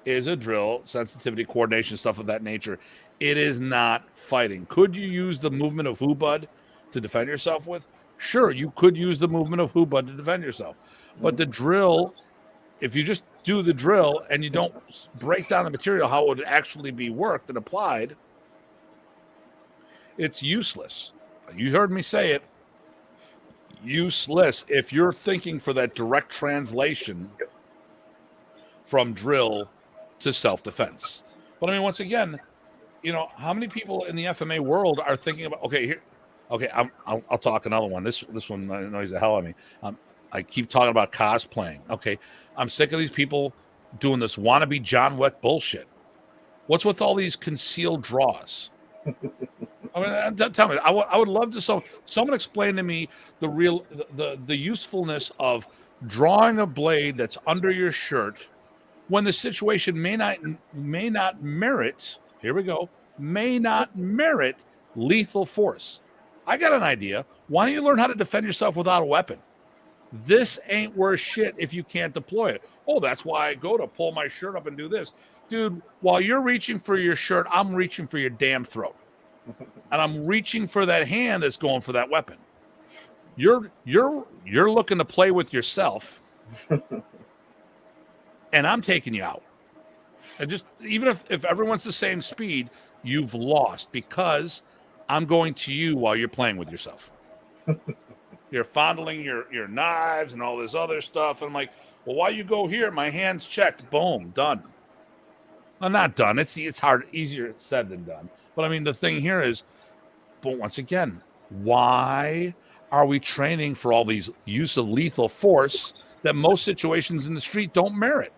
is a drill, sensitivity, coordination, stuff of that nature. It is not fighting. Could you use the movement of hubud to defend yourself with? Sure, you could use the movement of hubud to defend yourself. But the drill, if you just do the drill and you don't break down the material, how it would actually be worked and applied, it's useless. You heard me say it. Useless if you're thinking for that direct translation from drill to self-defense. But I mean, once again, how many people in the FMA world are thinking about, I'll talk another one. This one annoys the hell out of me. I keep talking about cosplaying. Okay, I'm sick of these people doing this wannabe John Wick bullshit. What's with all these concealed draws? I mean, tell me. I would love to someone explain to me the usefulness of drawing a blade that's under your shirt when the situation may not merit. Here we go. May not merit lethal force. I got an idea. Why don't you learn how to defend yourself without a weapon? This ain't worth shit if you can't deploy it. Oh, that's why I go to pull my shirt up and do this. Dude, while you're reaching for your shirt, I'm reaching for your damn throat. And I'm reaching for that hand that's going for that weapon. You're looking to play with yourself. And I'm taking you out. And just even if everyone's the same speed, you've lost because I'm going to you while you're playing with yourself. You're fondling your knives and all this other stuff. And I'm like, well, why you go here? My hand's checked. Boom, done. Well, not done. It's hard, easier said than done. But I mean, the thing here is, but once again, why are we training for all these use of lethal force that most situations in the street don't merit?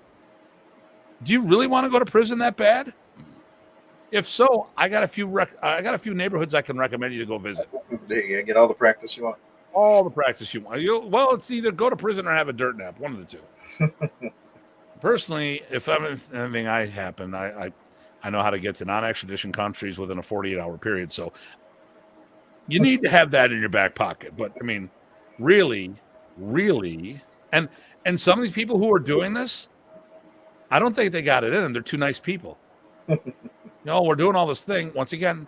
Do you really want to go to prison that bad? If so, I got a few neighborhoods I can recommend you to go visit. There you go. Get all the practice you want. All the practice you want. Well, it's either go to prison or have a dirt nap. One of the two. Personally, if anything happen, I know how to get to non-extradition countries within a 48-hour period. So you need to have that in your back pocket. But I mean, really, and some of these people who are doing this, I don't think they got it in them. They're too nice people. We're doing all this thing. Once again,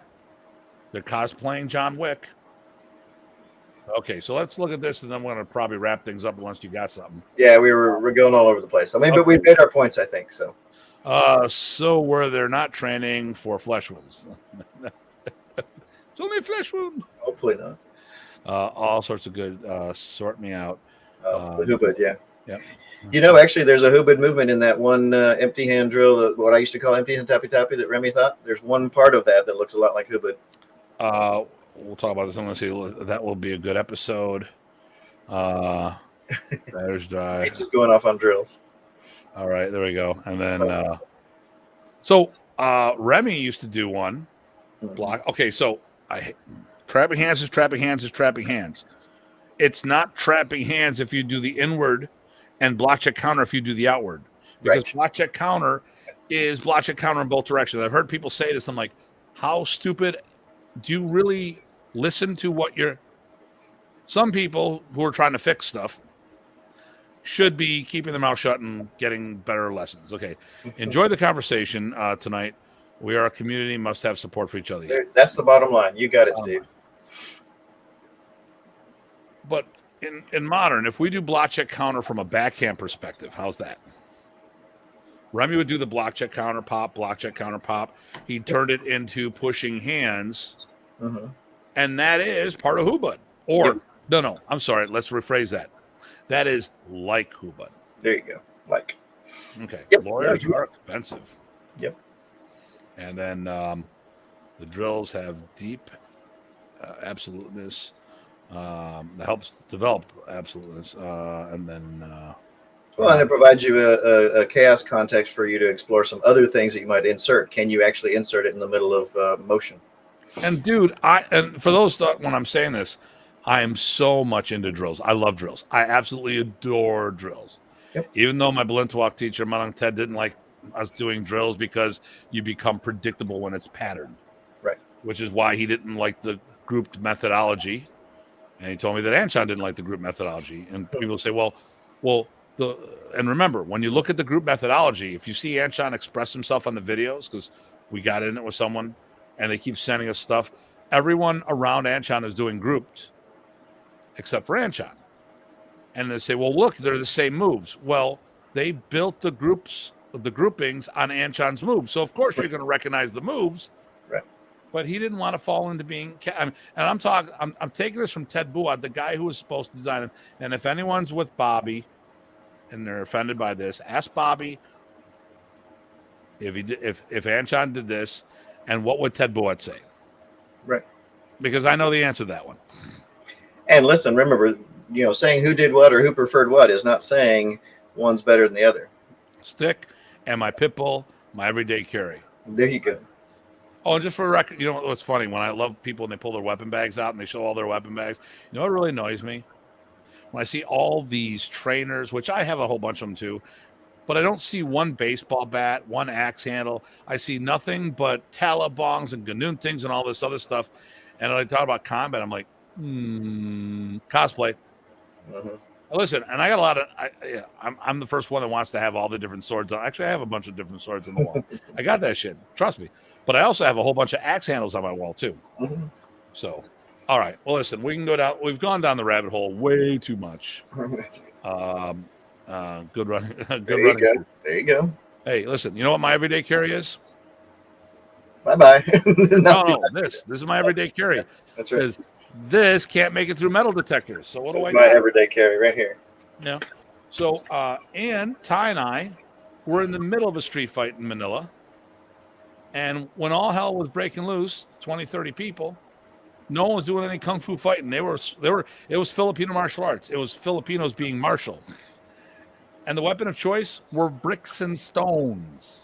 they're cosplaying John Wick. Okay, so let's look at this, and then we're going to probably wrap things up unless you got something. Yeah, we're going all over the place. I mean, but we made our points, I think, so. So where they're not training for flesh wounds. It's only a flesh wound. Hopefully not. All sorts of good. Sort me out. The Hubud, yeah. Yep. Actually, there's a Hubud movement in that one empty hand drill, what I used to call empty hand tappy tappy that Remy thought. There's one part of that looks a lot like Hubud. We'll talk about this. I'm going to see that will be a good episode. Batter's dry. It's just going off on drills. All right, there we go. And then, Remy used to do one block. Okay, so trapping hands is trapping hands is trapping hands. It's not trapping hands if you do the inward and block check counter if you do the outward. Because block check counter is block check counter in both directions. I've heard people say this. I'm like, how stupid. Do you really listen to what you're... Some people who are trying to fix stuff should be keeping their mouth shut and getting better lessons. Okay. Enjoy the conversation tonight. We are a community, must have support for each other. That's the bottom line. You got it, Steve. But in modern, if we do block check counter from a backhand perspective, how's that? Remy would do the block check counter pop, block check counter pop. He turned it into pushing hands. And that is part of Hubud. Or, no, I'm sorry. Let's rephrase that. That is like Hubud. There you go. Like. Okay. Lawyers are expensive. Yep. And then the drills have deep absoluteness. That helps develop absoluteness. And then... and it provides you a chaos context for you to explore some other things that you might insert. Can you actually insert it in the middle of motion? And dude, and for those when I'm saying this, I am so much into drills. I love drills. I absolutely adore drills. Yep. Even though my Balintawak teacher, Manang Ted, didn't like us doing drills because you become predictable when it's patterned. Right. Which is why he didn't like the grouped methodology. And he told me that Anshan didn't like the group methodology. And people say, and remember, when you look at the group methodology, if you see Anshan express himself on the videos, because we got in it with someone and they keep sending us stuff, everyone around Anshan is doing grouped except for Anshan. And they say, well, look, they're the same moves. Well, they built the groupings on Anshan's moves. So, of course, you're going to recognize the moves. Right. But he didn't want to fall into being... and I'm taking this from Ted Buat, the guy who was supposed to design it. And if anyone's with Bobby and they're offended by this, ask Bobby if Anshan did this, and what would Ted Buat say? Right. Because I know the answer to that one. And listen, remember, saying who did what or who preferred what is not saying one's better than the other. Stick and my pit bull, my everyday carry. There you go. Oh, and just for a record, you know what's funny? When I love people and they pull their weapon bags out and they show all their weapon bags, you know what really annoys me? When I see all these trainers, which I have a whole bunch of them too, but I don't see one baseball bat, one axe handle. I see nothing but talabongs and ganoon-tings and all this other stuff. And when I talk about combat, I'm like, cosplay. Listen, and I got a lot of... I'm the first one that wants to have all the different swords. Actually, I have a bunch of different swords on the wall. I got that shit. Trust me. But I also have a whole bunch of axe handles on my wall, too. So, all right. Well, listen, we can go down... We've gone down the rabbit hole way too much. Good running. There you go. Hey, listen, you know what my everyday carry is? Bye-bye. No, this is my everyday carry. That's right. Because this can't make it through metal detectors. So what do I do? My everyday carry right here. Yeah. So, and Ty and I were in the middle of a street fight in Manila. And when all hell was breaking loose, 20, 30 people, no one was doing any kung fu fighting. It was Filipino martial arts. It was Filipinos being martial. And the weapon of choice were bricks and stones.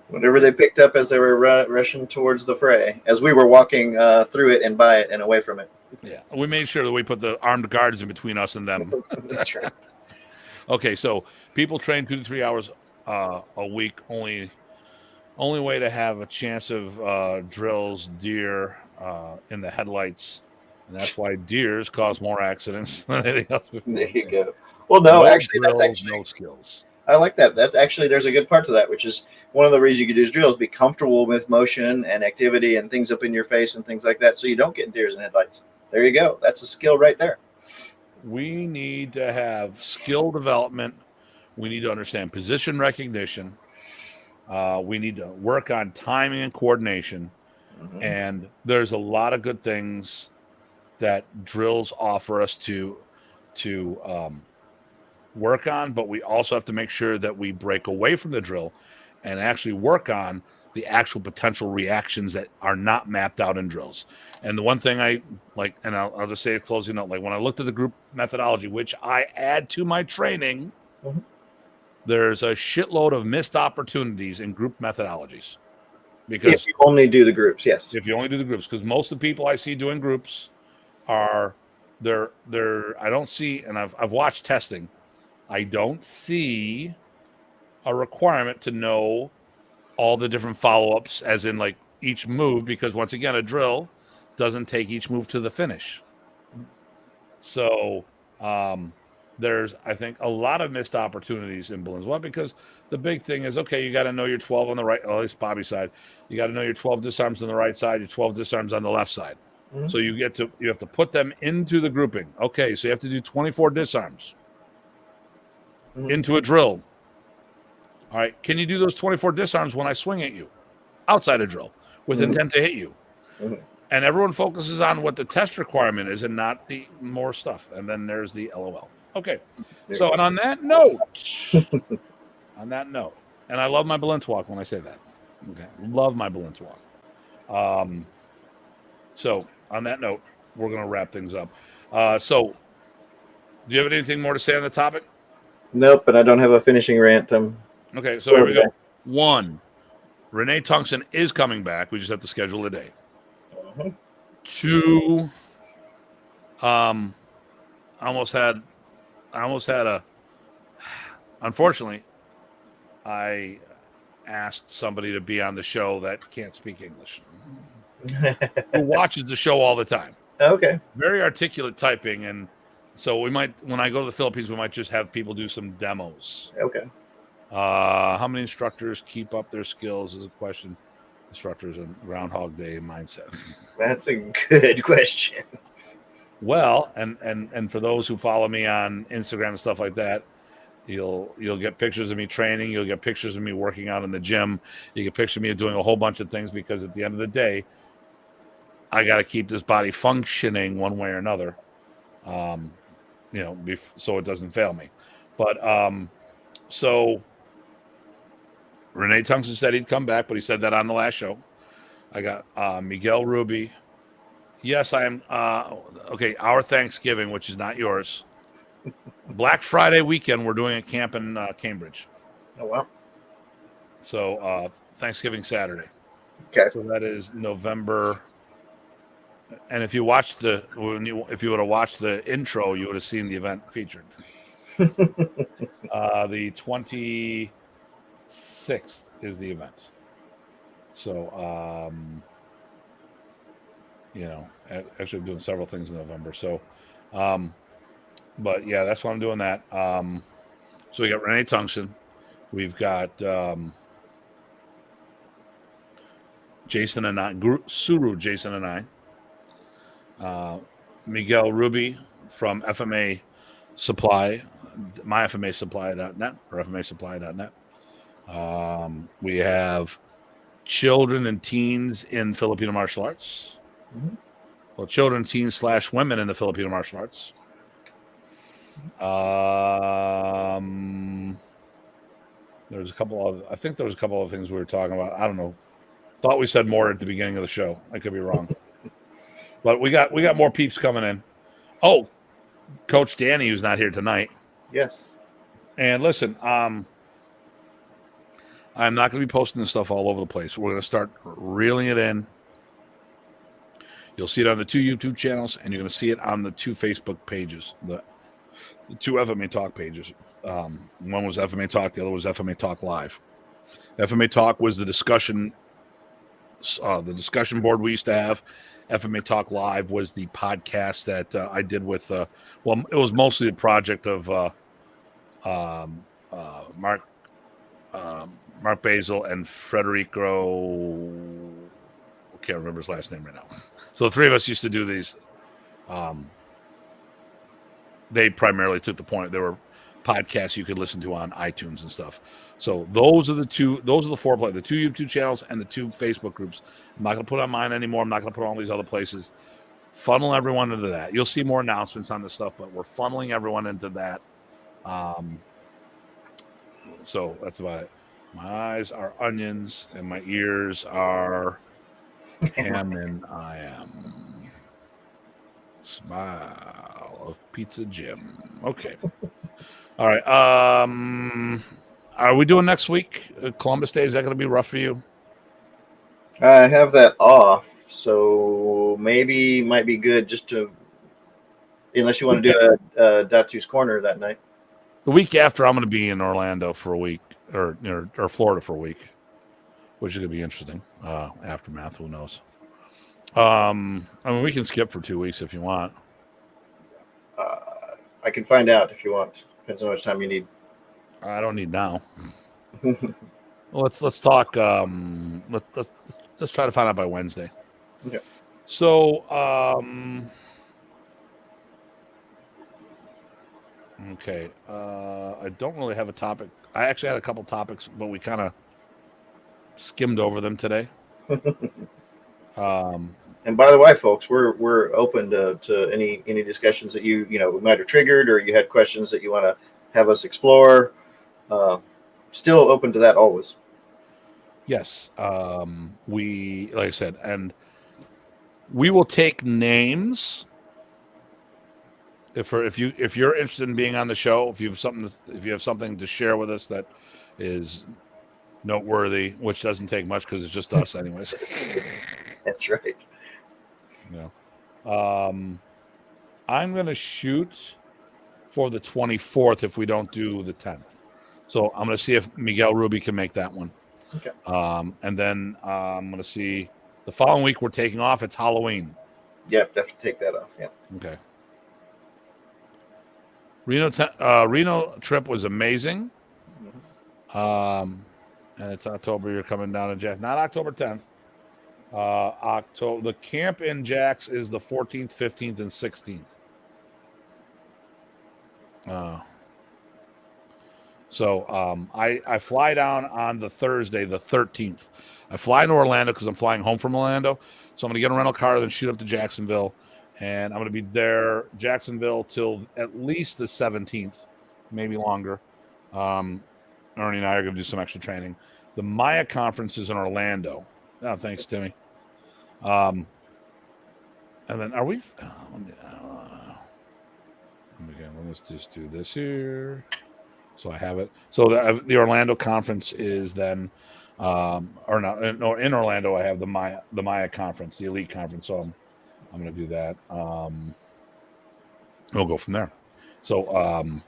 Whatever they picked up as they were rushing towards the fray, as we were walking through it and by it and away from it. Yeah, we made sure that we put the armed guards in between us and them. That's right. Okay, so people train 2 to 3 hours a week. Only way to have a chance of drills, deer in the headlights, and that's why deers cause more accidents than anything else. There you go. Well, no, actually, drills, that's actually no skills. I like that. That's actually, there's a good part to that, which is one of the reasons you could do drills, be comfortable with motion and activity and things up in your face and things like that, so you don't get deers in headlights. There you go. That's a skill right there. We need to have skill development. We need to understand position recognition. We need to work on timing and coordination. And there's a lot of good things that drills offer us to work on, but we also have to make sure that we break away from the drill and actually work on the actual potential reactions that are not mapped out in drills. And the one thing I like, and I'll just say a closing note, like when I looked at the group methodology, which I add to my training, there's a shitload of missed opportunities in group methodologies. Because if you only do the groups, yes. If you only do the groups, because most of the people I see doing groups are they're I don't see, and I've watched testing, I don't see a requirement to know all the different follow-ups as in like each move, because once again, a drill doesn't take each move to the finish. So there's, I think, a lot of missed opportunities in balloons. Well, because the big thing is, okay, you got to know your 12 on the right, at least Bobby's side. You got to know your 12 disarms on the right side, your 12 disarms on the left side. So you have to put them into the grouping. Okay, so you have to do 24 disarms into a drill. All right, can you do those 24 disarms when I swing at you outside a drill with intent to hit you? And everyone focuses on what the test requirement is and not the more stuff. And then there's the LOL. Okay. So, and on that note, and I love my Balintawak when I say that. Okay. Love my Balintawak. So on that note, we're going to wrap things up. So do you have anything more to say on the topic? Nope, but I don't have a finishing rant. Okay. So here we go. 1, Renee Tungsten is coming back. We just have to schedule a day. 2, I almost had unfortunately, I asked somebody to be on the show that can't speak English, who watches the show all the time. Okay. Very articulate typing. And so we might, when I go to the Philippines, we might just have people do some demos. Okay. How many instructors keep up their skills is a question. Instructors and Groundhog Day mindset. That's a good question. Well, and for those who follow me on Instagram and stuff like that, you'll get pictures of me training. You'll get pictures of me working out in the gym. You get pictures of me doing a whole bunch of things, because at the end of the day, I got to keep this body functioning one way or another, so it doesn't fail me. But so Renee Tungsten said he'd come back, but he said that on the last show. I got Miguel Ruby. Yes, I am. Okay, our Thanksgiving, which is not yours. Black Friday weekend, we're doing a camp in Cambridge. Oh, wow. So Thanksgiving Saturday. Okay. So that is November. And if you watched if you would have watched the intro, you would have seen the event featured. The 26th is the event. So, actually I'm doing several things in November. So, but yeah, that's why I'm doing that. So we got Renee Tungsten. We've got Jason and I, Suru, Jason and I. Miguel Ruby from FMA Supply, myfmasupply.net or fmasupply.net. We have children and teens in Filipino martial arts. Well, children, teens / women in the Filipino martial arts. There's a couple of, I think there was a couple of things we were talking about. I don't know. Thought we said more at the beginning of the show. I could be wrong. But we got more peeps coming in. Oh, Coach Danny, who's not here tonight. Yes. And listen, I'm not going to be posting this stuff all over the place. We're going to start reeling it in. You'll see it on the 2 YouTube channels, and you're going to see it on the 2 Facebook pages, the 2 FMA Talk pages. One was FMA Talk, the other was FMA Talk Live. FMA Talk was the discussion board we used to have. FMA Talk Live was the podcast that I did with, it was mostly the project of Mark Basil and Frederico. I can't remember his last name right now. So the 3 of us used to do these. They primarily took the point. They were podcasts you could listen to on iTunes and stuff. So those are the 4 the 2 YouTube channels and the 2 Facebook groups. I'm not going to put on mine anymore. I'm not going to put on all these other places. funnel everyone into that. You'll see more announcements on this stuff, but we're funneling everyone into that. So that's about it. My eyes are onions, and my ears are ham, and I am smile of Pizza Jim. Okay. All right. Are we doing next week? Columbus Day, is that going to be rough for you? I have that off, so maybe might be good just to, unless you want to do a Datu's Corner that night. The week after, I'm going to be in Orlando for a week, or Florida for a week, which is going to be interesting. Aftermath, who knows? I mean, we can skip for 2 weeks if you want. I can find out if you want. Depends on how much time you need. I don't need now. Let's talk. Let's try to find out by Wednesday. Okay. So, okay. I don't really have a topic. I actually had a couple topics, but we kind of skimmed over them today. And by the way, folks, we're open to any discussions that you might have triggered, or you had questions that you want to have us explore. Still open to that always. Yes. We, like I said, and we will take names. If you're interested in being on the show, if you have something to share with us that is noteworthy, which doesn't take much because it's just us anyways. That's right. I'm going to shoot for the 24th if we don't do the 10th. So I'm going to see if Miguel Ruby can make that one. Okay. And then I'm going to see the following week we're taking off. It's Halloween. Yep, definitely take that off. Yeah. Okay. Reno trip was amazing. And it's October. You're coming down to Jax. Not October 10th. The camp in Jax is the 14th, 15th, and 16th. So I fly down on the Thursday, the 13th. I fly into Orlando because I'm flying home from Orlando. So I'm going to get a rental car, then shoot up to Jacksonville. And I'm going to be there, Jacksonville, till at least the 17th, maybe longer. Ernie and I are going to do some extra training. The Maya conference is in Orlando. Oh, thanks, Timmy. And then are we? Let's just do this here. So I have it. So the Orlando conference is then, or not? No, in Orlando I have the Maya conference, the elite conference. So I'm going to do that. We'll go from there. So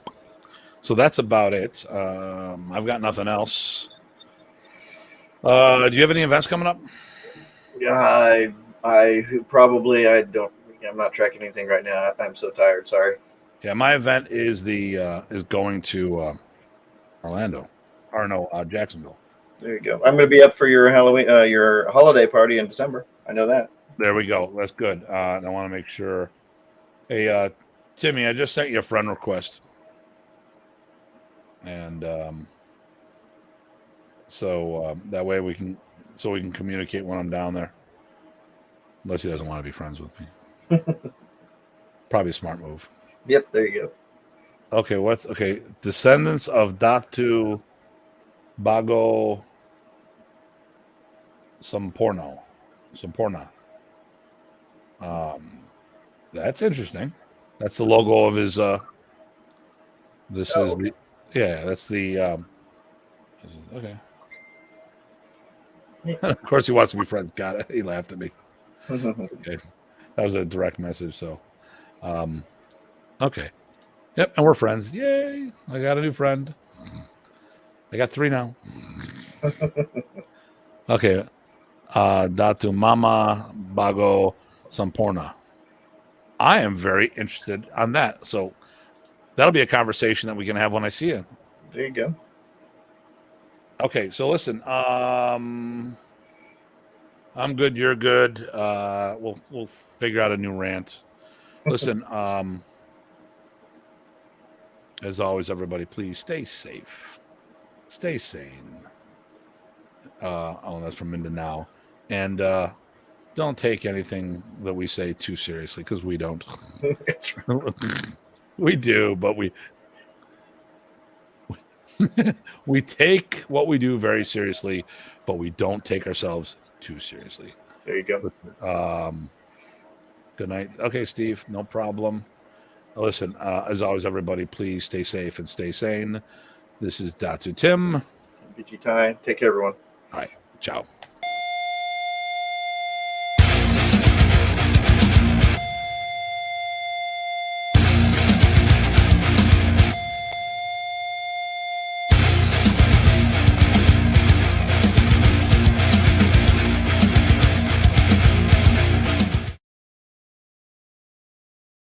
so that's about it. I've got nothing else. Do you have any events coming up? I don't. I'm not tracking anything right now. I'm so tired. Sorry. Yeah, my event is going to Orlando, or no, Jacksonville. There you go. I'm going to be up for your Halloween, your holiday party in December. I know that. There we go. That's good. And I want to make sure. Hey, Timmy, I just sent you a friend request, and so that way we can communicate when I'm down there. Unless he doesn't want to be friends with me. Probably a smart move. Yep, there you go. Okay, descendants of Datu Bago Samporna. That's interesting. That's the logo of his that's the okay. Of course he wants to be friends. Got it. He laughed at me. Okay. That was a direct message, so okay. Yep, and we're friends. Yay! I got a new friend. I got 3 now. Okay. Datu Mama Bago Samporna. I am very interested on that. So that'll be a conversation that we can have when I see you. There you go. Okay, so listen, I'm good, you're good. We'll figure out a new rant. Listen, as always, everybody, please stay safe. Stay sane. That's from Mindanao. And don't take anything that we say too seriously, because we don't. We do, but we take what we do very seriously, but we don't take ourselves too seriously. There you go. Good night. Okay, Steve, no problem. Listen, as always, everybody, please stay safe and stay sane. This is Datu Tim. Did you tie? Take care, everyone. All right, ciao.